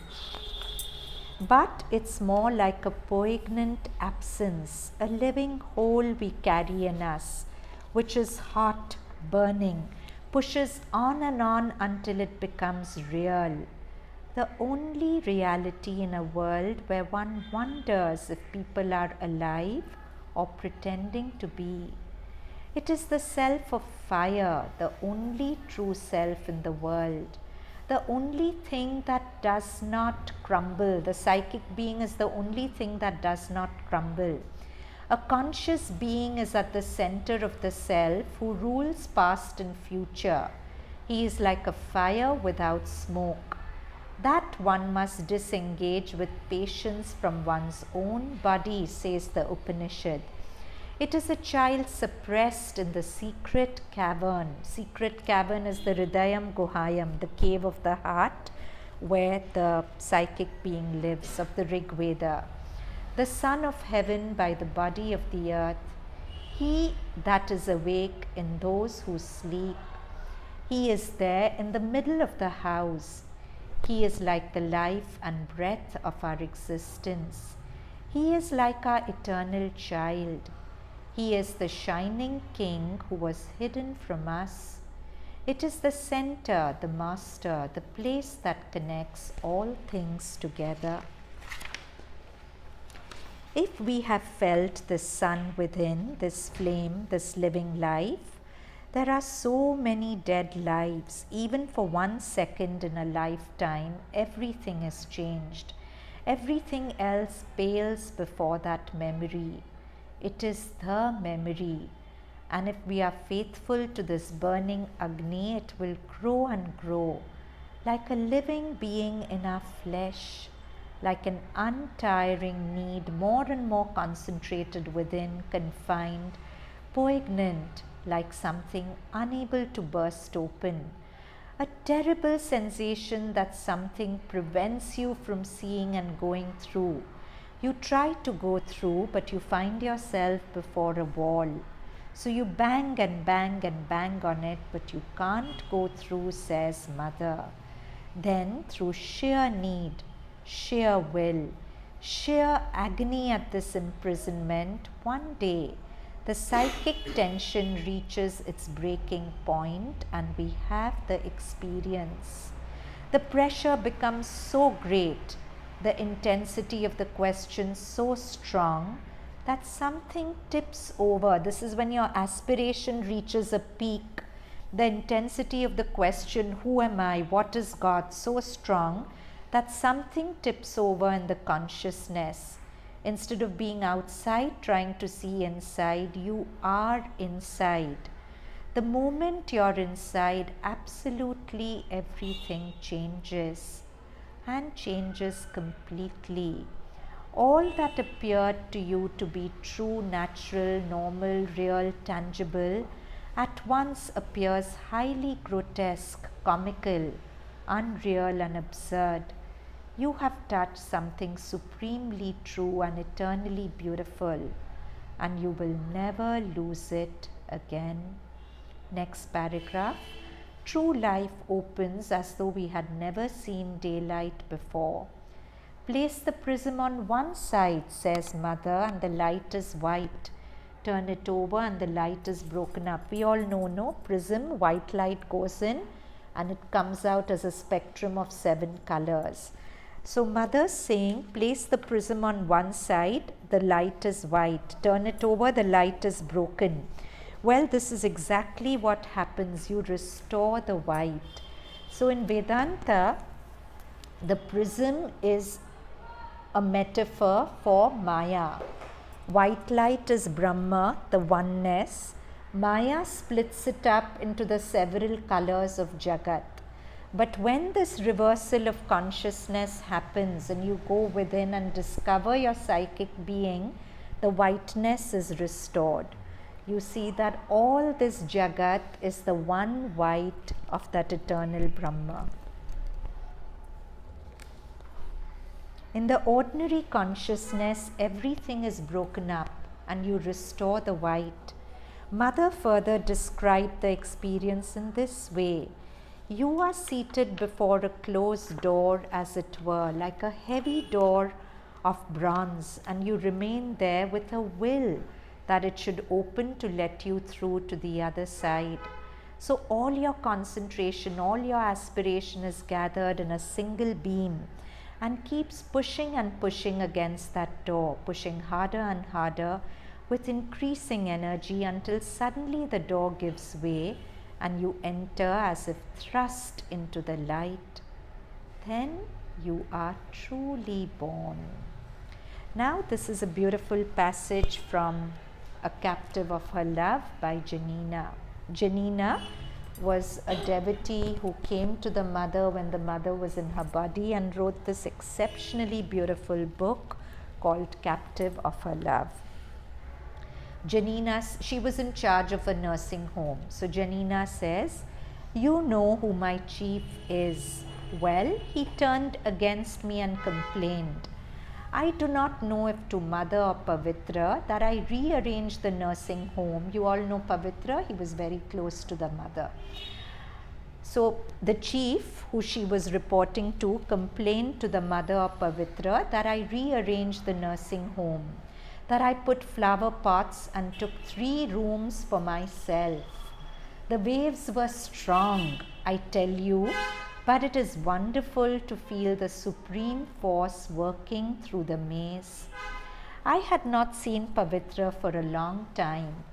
But it's more like a poignant absence, a living whole we carry in us, which is hot, burning, pushes on and on until it becomes real. The only reality in a world where one wonders if people are alive or pretending to be. It is the self of fire, the only true self in the world. The only thing that does not crumble. The psychic being is the only thing that does not crumble. A conscious being is at the center of the self who rules past and future. He is like a fire without smoke. That one must disengage with patience from one's own body, says the Upanishad. It is a child suppressed in the secret cavern. Secret cavern is the Hridayam Guhayam, the cave of the heart, where the psychic being lives, of the Rig Veda. The Son of Heaven by the body of the earth, he that is awake in those who sleep. He is there in the middle of the house. He is like the life and breath of our existence. He is like our eternal child. He is the shining king who was hidden from us. It is the center, the master, the place that connects all things together. If we have felt this sun within, this flame, this living life, there are so many dead lives. Even for 1 second in a lifetime, everything is changed. Everything else pales before that memory. It is the memory. And if we are faithful to this burning Agni, it will grow and grow like a living being in our flesh, like an untiring need, more and more concentrated within, confined, poignant, like something unable to burst open. a terrible sensation that something prevents you from seeing and going through. You try to go through, but you find yourself before a wall. So you bang and bang and bang on it, but you can't go through, says Mother. Then, through sheer need, sheer will, sheer agony at this imprisonment, one day the psychic tension reaches its breaking point and we have the experience. The pressure becomes so great, the intensity of the question so strong that something tips over. This is when your aspiration reaches a peak. The intensity of the question, who am I, what is God, so strong that something tips over in the consciousness. Instead of being outside trying to see inside, you are inside. The moment you're inside, absolutely everything changes, and changes completely. All that appeared to you to be true, natural, normal, real, tangible, at once appears highly grotesque, comical, unreal and absurd. You have touched something supremely true and eternally beautiful, and you will never lose it again. Next paragraph. True life opens as though we had never seen daylight before. Place the prism on one side, says Mother, and the light is white. Turn it over and the light is broken up. We all know, no? Prism, white light goes in and it comes out as a spectrum of 7 colors. So Mother's saying, place the prism on one side, the light is white. Turn it over, the light is broken. Well, this is exactly what happens. You restore the white. So in Vedanta, the prism is a metaphor for Maya. White light is Brahma, the oneness. Maya splits it up into the several colors of Jagat. But when this reversal of consciousness happens and you go within and discover your psychic being, the whiteness is restored. You see that all this Jagat is the one white of that eternal Brahma. In the ordinary consciousness, everything is broken up and you restore the white. Mother further described the experience in this way. You are seated before a closed door, as it were, like a heavy door of bronze, and you remain there with a will that it should open to let you through to the other side. So all your concentration, all your aspiration is gathered in a single beam and keeps pushing and pushing against that door, pushing harder and harder with increasing energy until suddenly the door gives way and you enter as if thrust into the light. Then you are truly born. Now this is a beautiful passage from A Captive of Her Love by Janina. Janina was a devotee who came to the mother when the mother was in her body and wrote this exceptionally beautiful book called Captive of Her Love. Janina, she was in charge of a nursing home. So Janina says, you know who my chief is. Well, he turned against me and complained. I do not know if to Mother or Pavitra that I rearranged the nursing home. You all know Pavitra, he was very close to the mother. So the chief, who she was reporting to, complained to the mother of Pavitra that I rearranged the nursing home, that I put flower pots and took 3 rooms for myself. The waves were strong, I tell you, but it is wonderful to feel the supreme force working through the maze. I had not seen Pavitra for a long time.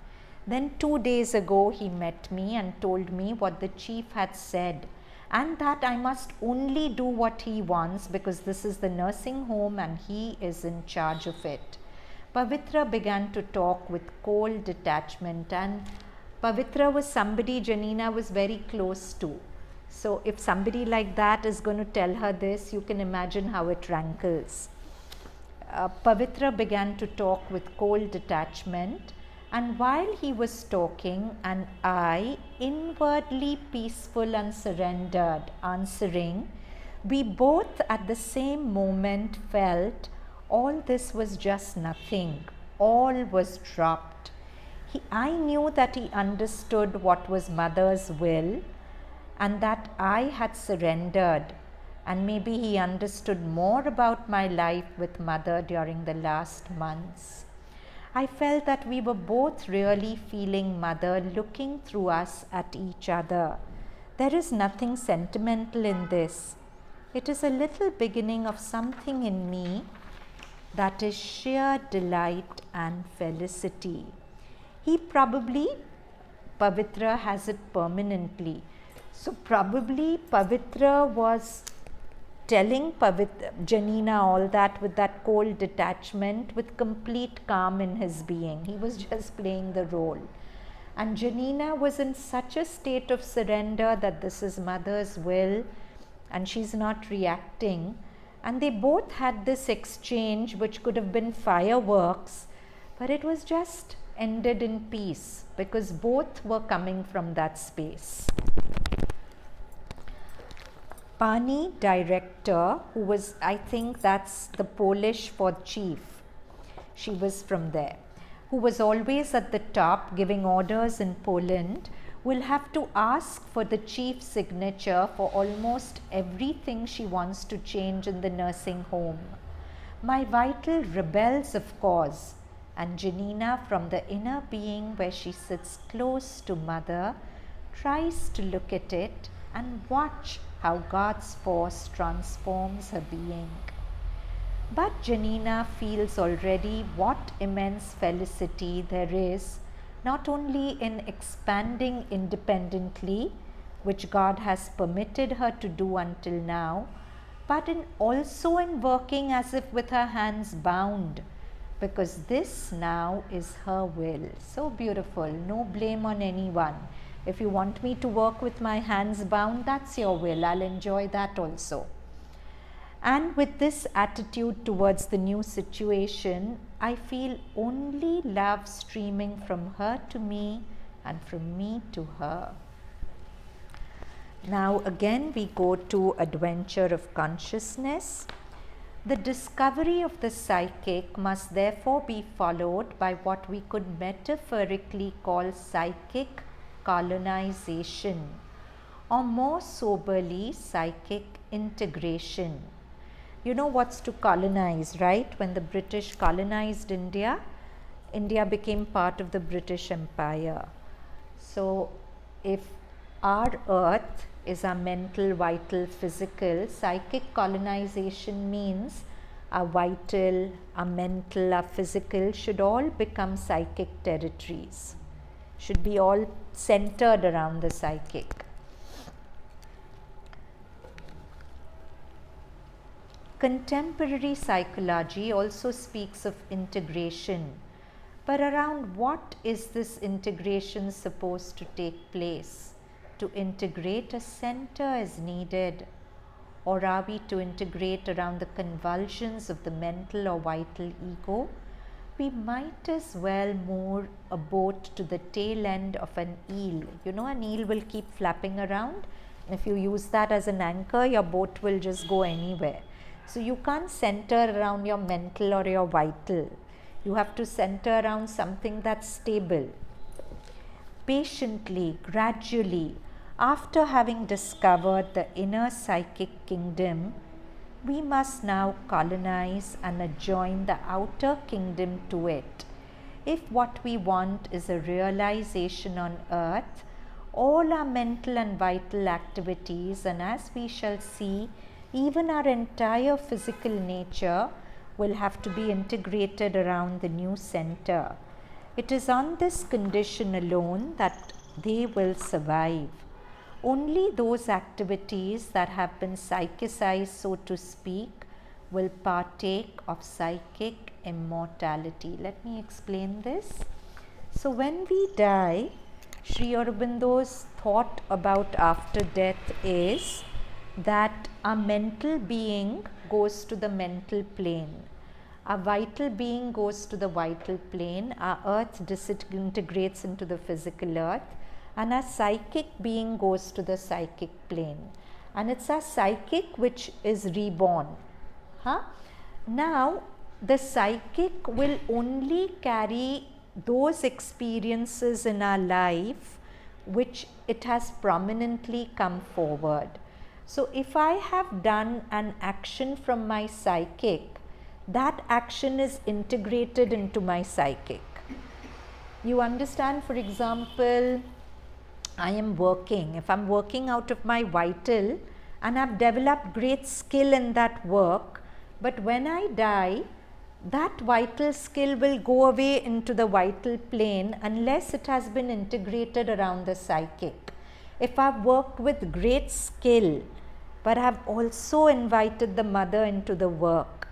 Then 2 days ago he met me and told me what the chief had said, and that I must only do what he wants because this is the nursing home and he is in charge of it. Pavitra began to talk with cold detachment, and Pavitra was somebody Janina was very close to. So if somebody like that is going to tell her this, you can imagine how it rankles. Pavitra began to talk with cold detachment, And while he was talking, and I, inwardly peaceful and surrendered, answering, we both at the same moment felt all this was just nothing, all was dropped. I knew that he understood what was Mother's will and that I had surrendered, and maybe he understood more about my life with Mother during the last months. I felt that we were both really feeling Mother looking through us at each other. There is nothing sentimental in this. It is a little beginning of something in me that is sheer delight and felicity. He probably, Pavitra has it permanently. So probably Pavitra was telling Janina all that with that cold detachment, with complete calm in his being. He was just playing the role. And Janina was in such a state of surrender that this is Mother's will and she's not reacting. And they both had this exchange which could have been fireworks, but it was just ended in peace because both were coming from that space. Pani director, who was, I think that's the Polish for chief, she was from there, who was always at the top giving orders in Poland, will have to ask for the chief's signature for almost everything she wants to change in the nursing home. My vital rebels, of course, and Janina, from the inner being where she sits close to Mother, tries to look at it and watch how God's force transforms her being. But Janina feels already what immense felicity there is, not only in expanding independently, which God has permitted her to do until now, but in also in working as if with her hands bound, because this now is her will. So beautiful, no blame on anyone. If you want me to work with my hands bound, that's your will. I'll enjoy that also. And with this attitude towards the new situation, I feel only love streaming from her to me and from me to her. Now again we go to adventure of consciousness. The discovery of the psychic must therefore be followed by what we could metaphorically call psychic colonization, or more soberly, psychic integration. You know what's to colonize, right? When the British colonized India, India became part of the British Empire. So if our earth is our mental, vital, physical, psychic colonization means our vital, our mental, our physical should all become psychic territories, should be all centered around the psychic. Contemporary psychology also speaks of integration, but around what is this integration supposed to take place? To integrate a center is needed, or are we to integrate around the convulsions of the mental or vital ego? We might as well moor a boat to the tail end of an eel. You know, an eel will keep flapping around. If you use that as an anchor, your boat will just go anywhere. So you can't center around your mental or your vital. You have to center around something that's stable. Patiently, gradually, after having discovered the inner psychic kingdom, we must now colonize and adjoin the outer kingdom to it. If what we want is a realization on earth, all our mental and vital activities, and as we shall see, even our entire physical nature, will have to be integrated around the new center. It is on this condition alone that they will survive. Only those activities that have been psychicized, so to speak, will partake of psychic immortality. Let me explain this. So when we die, Sri Aurobindo's thought about after death is that our mental being goes to the mental plane. Our vital being goes to the vital plane, our earth disintegrates into the physical earth, and our psychic being goes to the psychic plane. And it's our psychic which is reborn. Now, the psychic will only carry those experiences in our life which it has prominently come forward. So, if I have done an action from my psychic, that action is integrated into my psychic. You understand, for example, I am working. If I'm working out of my vital and I've developed great skill in that work, but when I die, that vital skill will go away into the vital plane unless it has been integrated around the psychic. If I've worked with great skill, but I've also invited the mother into the work,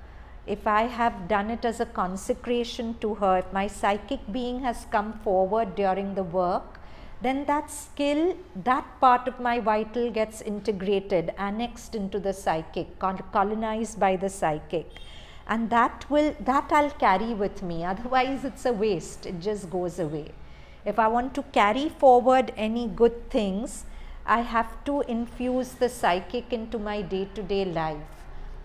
if I have done it as a consecration to her, if my psychic being has come forward during the work, then that skill, that part of my vital gets integrated, annexed into the psychic, colonized by the psychic. And that I'll carry with me, otherwise it's a waste, it just goes away. If I want to carry forward any good things, I have to infuse the psychic into my day-to-day life,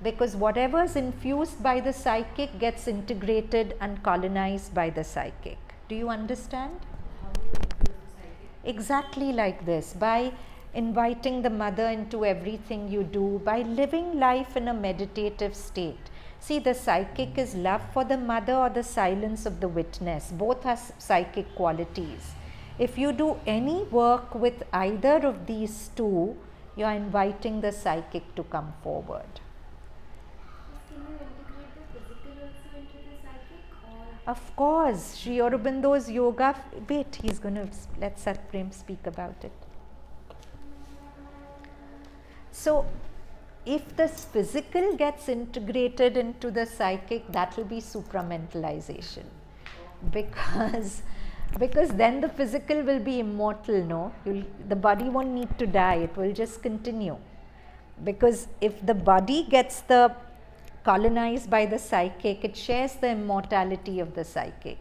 because whatever is infused by the psychic gets integrated and colonized by the psychic. Do you understand? How do you influence the psychic? Exactly like this, by inviting the mother into everything you do, by living life in a meditative state. See, the psychic is love for the mother or the silence of the witness. Both are psychic qualities. If you do any work with either of these two, you are inviting the psychic to come forward. Can you integrate the physical also into the psychic, or? Of course, Sri Aurobindo's yoga, wait, he's going to let Satprem speak about it. So, if the physical gets integrated into the psychic, that will be supramentalization, because then the physical will be immortal, no? The body won't need to die, it will just continue. Because if the body gets colonized by the psychic, it shares the immortality of the psychic.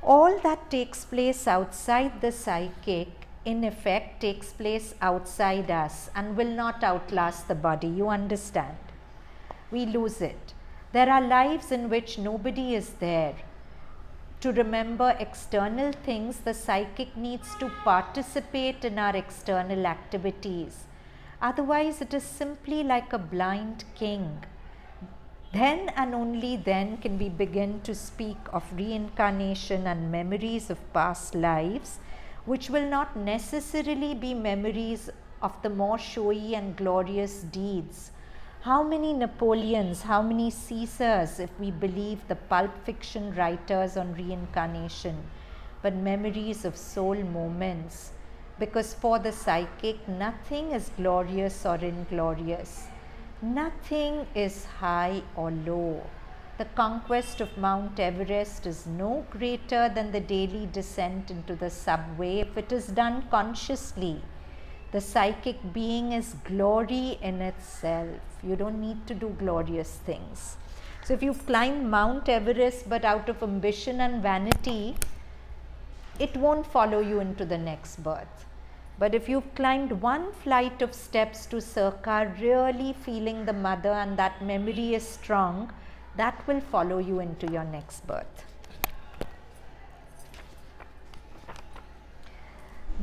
All that takes place outside the psychic, in effect, takes place outside us and will not outlast the body. You understand? We lose it. There are lives in which nobody is there. To remember external things, the psychic needs to participate in our external activities. Otherwise, it is simply like a blind king. Then and only then can we begin to speak of reincarnation and memories of past lives, which will not necessarily be memories of the more showy and glorious deeds. How many Napoleons, how many Caesars, if we believe the pulp fiction writers on reincarnation, but memories of soul moments, because for the psychic, nothing is glorious or inglorious. Nothing is high or low. The conquest of Mount Everest is no greater than the daily descent into the subway if it is done consciously. The psychic being is glory in itself. You don't need to do glorious things. So if you've climbed Mount Everest but out of ambition and vanity, it won't follow you into the next birth. But if you've climbed one flight of steps to Sarkar, really feeling the mother and that memory is strong, that will follow you into your next birth.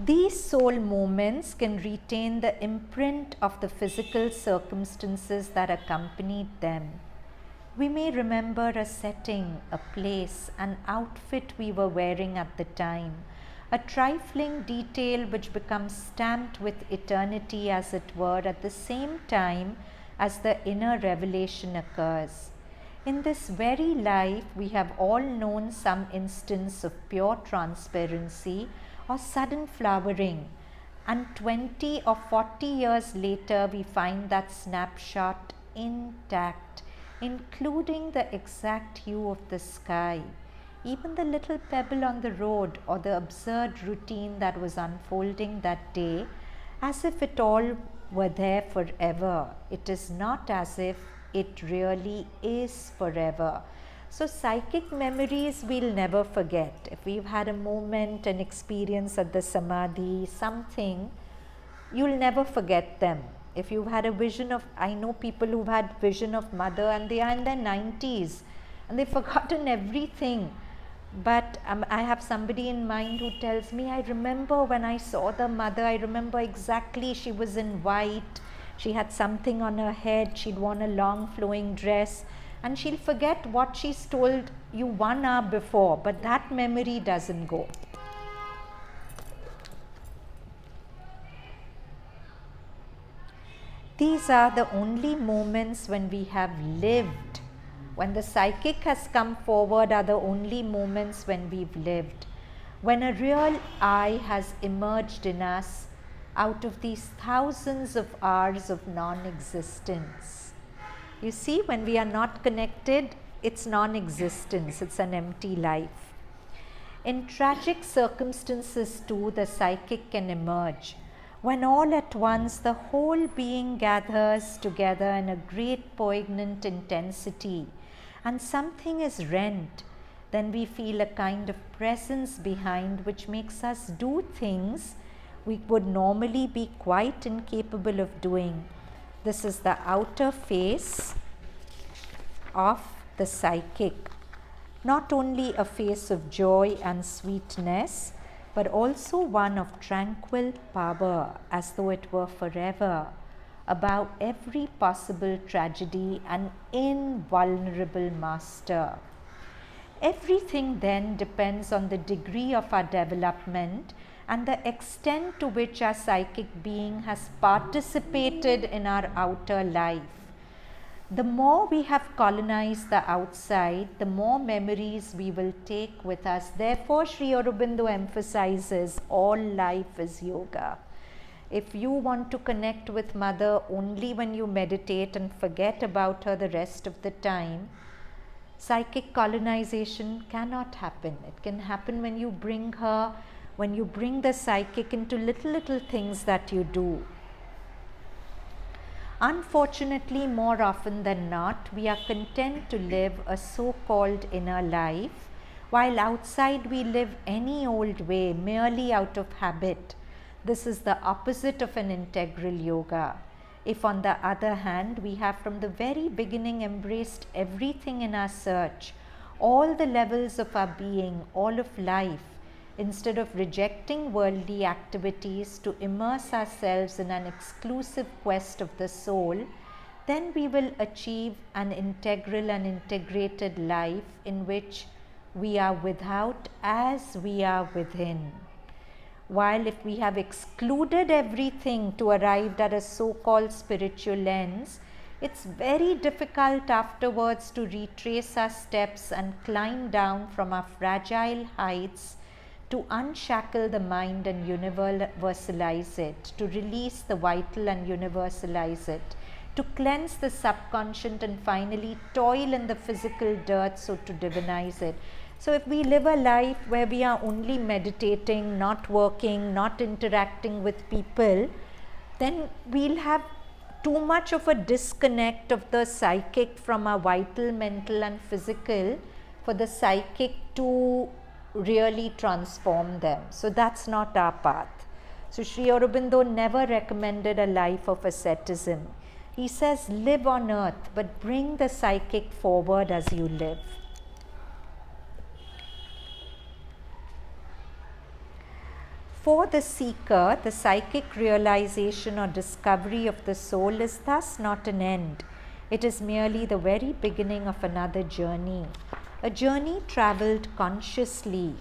These soul moments can retain the imprint of the physical circumstances that accompanied them. We may remember a setting, a place, an outfit we were wearing at the time, a trifling detail which becomes stamped with eternity, as it were, at the same time as the inner revelation occurs. In this very life, we have all known some instance of pure transparency or sudden flowering, and 20 or 40 years later, we find that snapshot intact, including the exact hue of the sky, even the little pebble on the road, or the absurd routine that was unfolding that day, as if it all were there forever. It is not as if it really is forever. So psychic memories we'll never forget. If we've had a moment, an experience at the samadhi, something, you'll never forget them. If you've had a vision of, I know people who've had vision of mother and they are in their 90s and they've forgotten everything. But I have somebody in mind who tells me, I remember when I saw the mother, I remember exactly, she was in white, she had something on her head, she'd worn a long flowing dress, and she'll forget what she's told you 1 hour before, but that memory doesn't go. These are the only moments when we have lived. When the psychic has come forward are the only moments when we've lived. When a real I has emerged in us out of these thousands of hours of non-existence. You see, when we are not connected, it's non-existence, it's an empty life. In tragic circumstances too, the psychic can emerge. When all at once the whole being gathers together in a great poignant intensity and something is rent, then we feel a kind of presence behind which makes us do things we would normally be quite incapable of doing. This is the outer face of the psychic. Not only a face of joy and sweetness, but also one of tranquil power, as though it were forever, above every possible tragedy, an invulnerable master. Everything then depends on the degree of our development and the extent to which our psychic being has participated in our outer life. The more we have colonized the outside, the more memories we will take with us. Therefore, Sri Aurobindo emphasizes all life is yoga. If you want to connect with Mother only when you meditate and forget about her the rest of the time, psychic colonization cannot happen. It can happen when you bring her, when you bring the psychic into little things that you do. Unfortunately, more often than not, we are content to live a so-called inner life, while outside we live any old way, merely out of habit. This is the opposite of an integral yoga. If on the other hand, we have from the very beginning embraced everything in our search, all the levels of our being, all of life, instead of rejecting worldly activities to immerse ourselves in an exclusive quest of the soul, then we will achieve an integral and integrated life in which we are without as we are within. While if we have excluded everything to arrive at a so-called spiritual lens, it's very difficult afterwards to retrace our steps and climb down from our fragile heights, to unshackle the mind and universalize it, to release the vital and universalize it, to cleanse the subconscious and finally toil in the physical dirt, so to divinize it. So if we live a life where we are only meditating, not working, not interacting with people, then we'll have too much of a disconnect of the psychic from our vital, mental and physical for the psychic to really transform them. So that's not our path. So Sri Aurobindo never recommended a life of asceticism. He says live on earth, but bring the psychic forward as you live. For the seeker, the psychic realization or discovery of the soul is thus not an end. It is merely the very beginning of another journey. A journey travelled consciously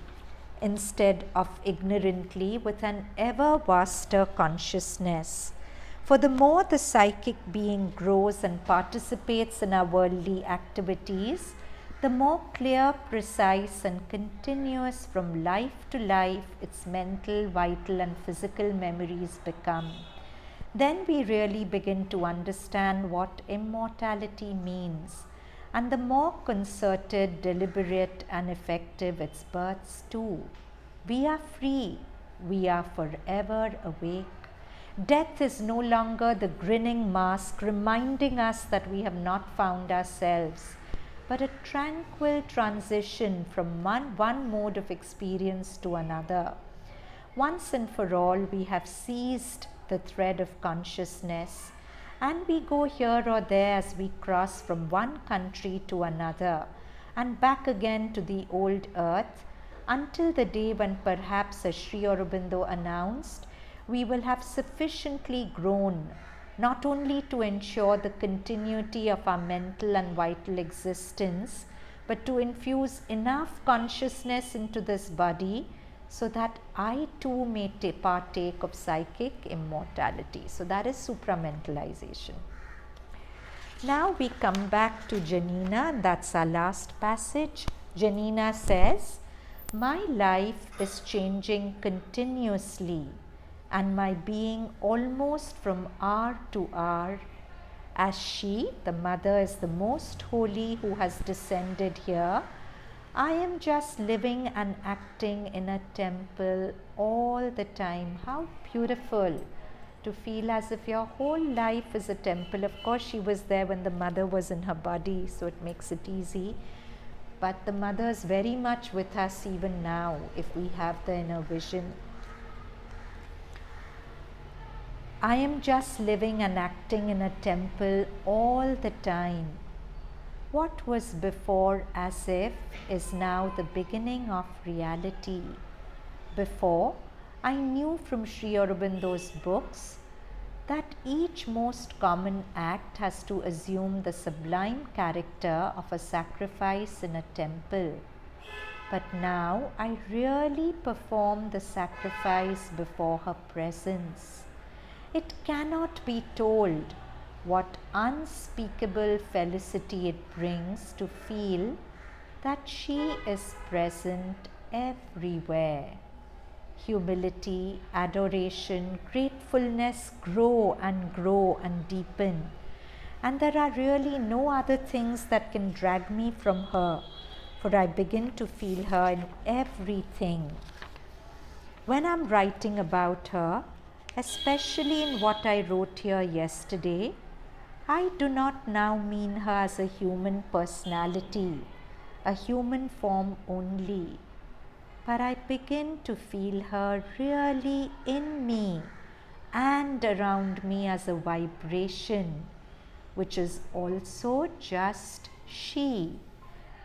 instead of ignorantly, with an ever vaster consciousness. For the more the psychic being grows and participates in our worldly activities, the more clear, precise and continuous from life to life its mental, vital and physical memories become. Then we really begin to understand what immortality means, and the more concerted, deliberate and effective its births too. We are free, we are forever awake. Death is no longer the grinning mask reminding us that we have not found ourselves, but a tranquil transition from one mode of experience to another. Once and for all, we have seized the thread of consciousness, and we go here or there as we cross from one country to another and back again to the old earth, until the day when, perhaps as Sri Aurobindo announced, we will have sufficiently grown not only to ensure the continuity of our mental and vital existence, but to infuse enough consciousness into this body so that I too may partake of psychic immortality. So that is supramentalization. Now we come back to Janina, and that's our last passage. Janina says, "My life is changing continuously, and my being almost from hour to hour, as she, the mother, is the most holy who has descended here. I am just living and acting in a temple all the time." How beautiful to feel as if your whole life is a temple. Of course, she was there when the mother was in her body, so it makes it easy. But the mother is very much with us even now if we have the inner vision. I am just living and acting in a temple all the time. What was before as if is now the beginning of reality. Before, I knew from Sri Aurobindo's books that each most common act has to assume the sublime character of a sacrifice in a temple. But now I really perform the sacrifice before her presence. It cannot be told what unspeakable felicity it brings to feel that she is present everywhere. Humility, adoration, gratefulness grow and deepen. And there are really no other things that can drag me from her, for I begin to feel her in everything. When I'm writing about her, especially in what I wrote here yesterday, I do not now mean her as a human personality, a human form only, but I begin to feel her really in me and around me as a vibration, which is also just she,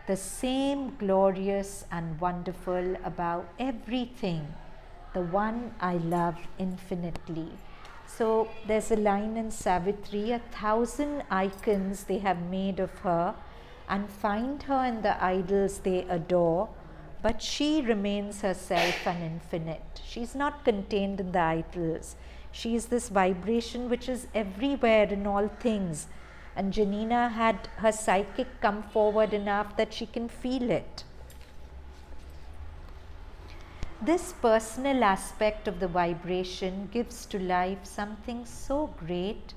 the same glorious and wonderful about everything, the one I love infinitely. So there's a line in Savitri, 1,000 icons they have made of her and find her in the idols they adore, but she remains herself and infinite. She's not contained in the idols. She is this vibration which is everywhere in all things. And Janina had her psychic come forward enough that she can feel it. This personal aspect of the vibration gives to life something so great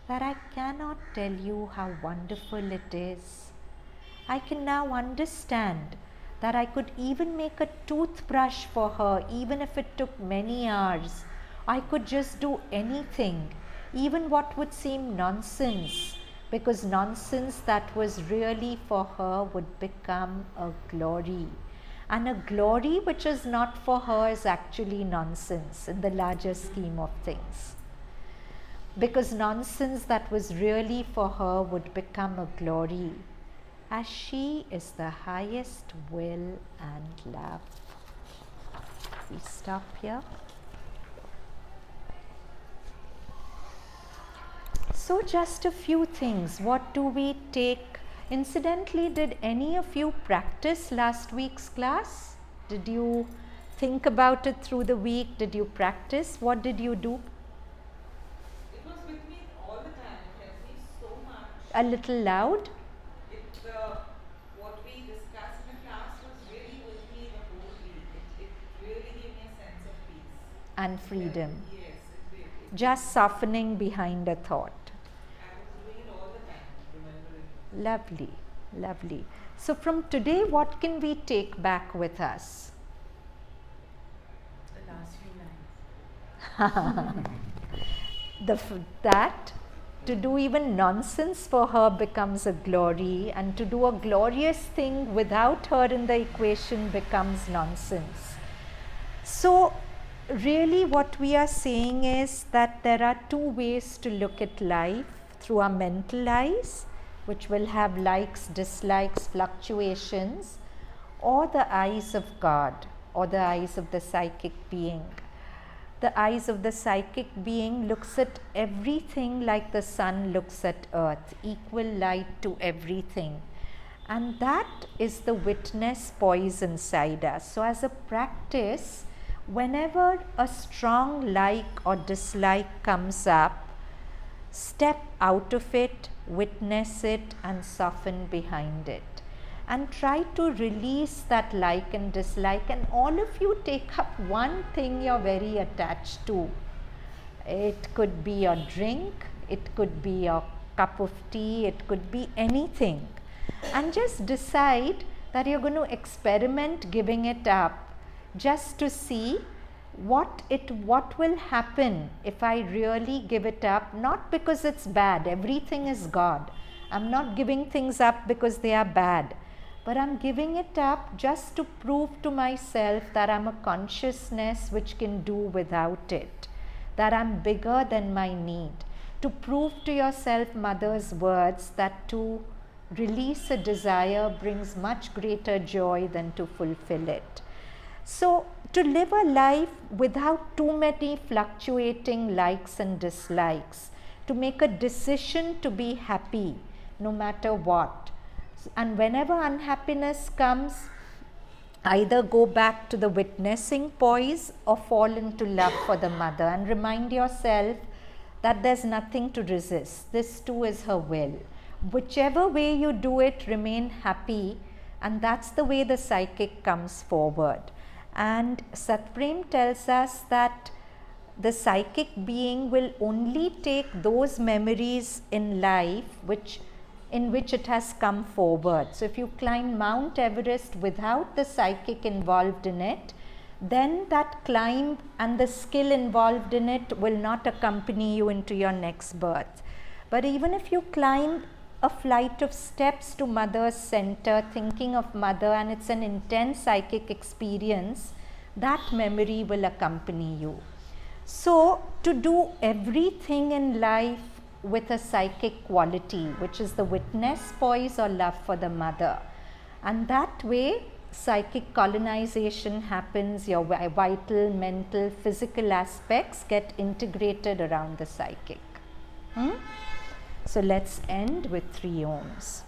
that I cannot tell you how wonderful it is. I can now understand that I could even make a toothbrush for her, even if it took many hours. I could just do anything, even what would seem nonsense, because nonsense that was really for her would become a glory. And a glory which is not for her is actually nonsense in the larger scheme of things. Because nonsense that was really for her would become a glory, as she is the highest will and love. We stop here. So just a few things. What do we take? Incidentally, did any of you practice last week's class? Did you think about it through the week? Did you practice? What did you do? It was with me all the time. It helped me so much. A little loud? What we discussed in the class was really with me the whole week. It really gave me a sense of peace. And freedom. Yes, it did. Just softening behind a thought. I was doing it all the time, remembering. Lovely, lovely. So from today, what can we take back with us? The last few lines. that to do even nonsense for her becomes a glory, and to do a glorious thing without her in the equation becomes nonsense. So really what we are saying is that there are two ways to look at life: through our mental eyes, which will have likes, dislikes, fluctuations, or the eyes of God, or the eyes of the psychic being. The eyes of the psychic being looks at everything like the sun looks at earth, equal light to everything. And that is the witness poise inside us. So as a practice, whenever a strong like or dislike comes up, step out of it, witness it, and soften behind it. And try to release that like and dislike, and all of you take up one thing you're very attached to. It could be a drink, it could be a cup of tea, it could be anything. And just decide that you're going to experiment giving it up, just to see what will happen if I really give it up. Not because it's bad, everything is God. I'm not giving things up because they are bad, but I'm giving it up just to prove to myself that I'm a consciousness which can do without it, that I'm bigger than my need. To prove to yourself Mother's words that to release a desire brings much greater joy than to fulfill it. So to live a life without too many fluctuating likes and dislikes, to make a decision to be happy no matter what. And whenever unhappiness comes, either go back to the witnessing poise or fall into love for the mother, and remind yourself that there's nothing to resist. This too is her will. Whichever way you do it, remain happy, and that's the way the psychic comes forward. And Satprem tells us that the psychic being will only take those memories in life in which it has come forward. So if you climb Mount Everest without the psychic involved in it, then that climb and the skill involved in it will not accompany you into your next birth. But even if you climb a flight of steps to Mother's center, thinking of Mother, and it's an intense psychic experience, that memory will accompany you. So to do everything in life with a psychic quality, which is the witness poise or love for the mother, and that way psychic colonization happens. Your vital, mental, physical aspects get integrated around the psychic. So let's end with 3 ohms.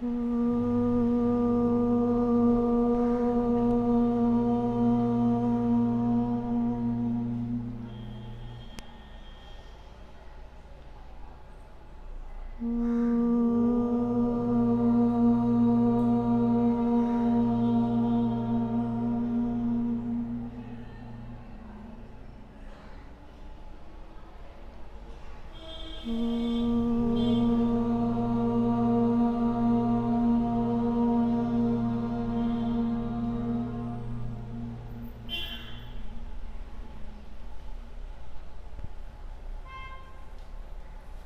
Mm.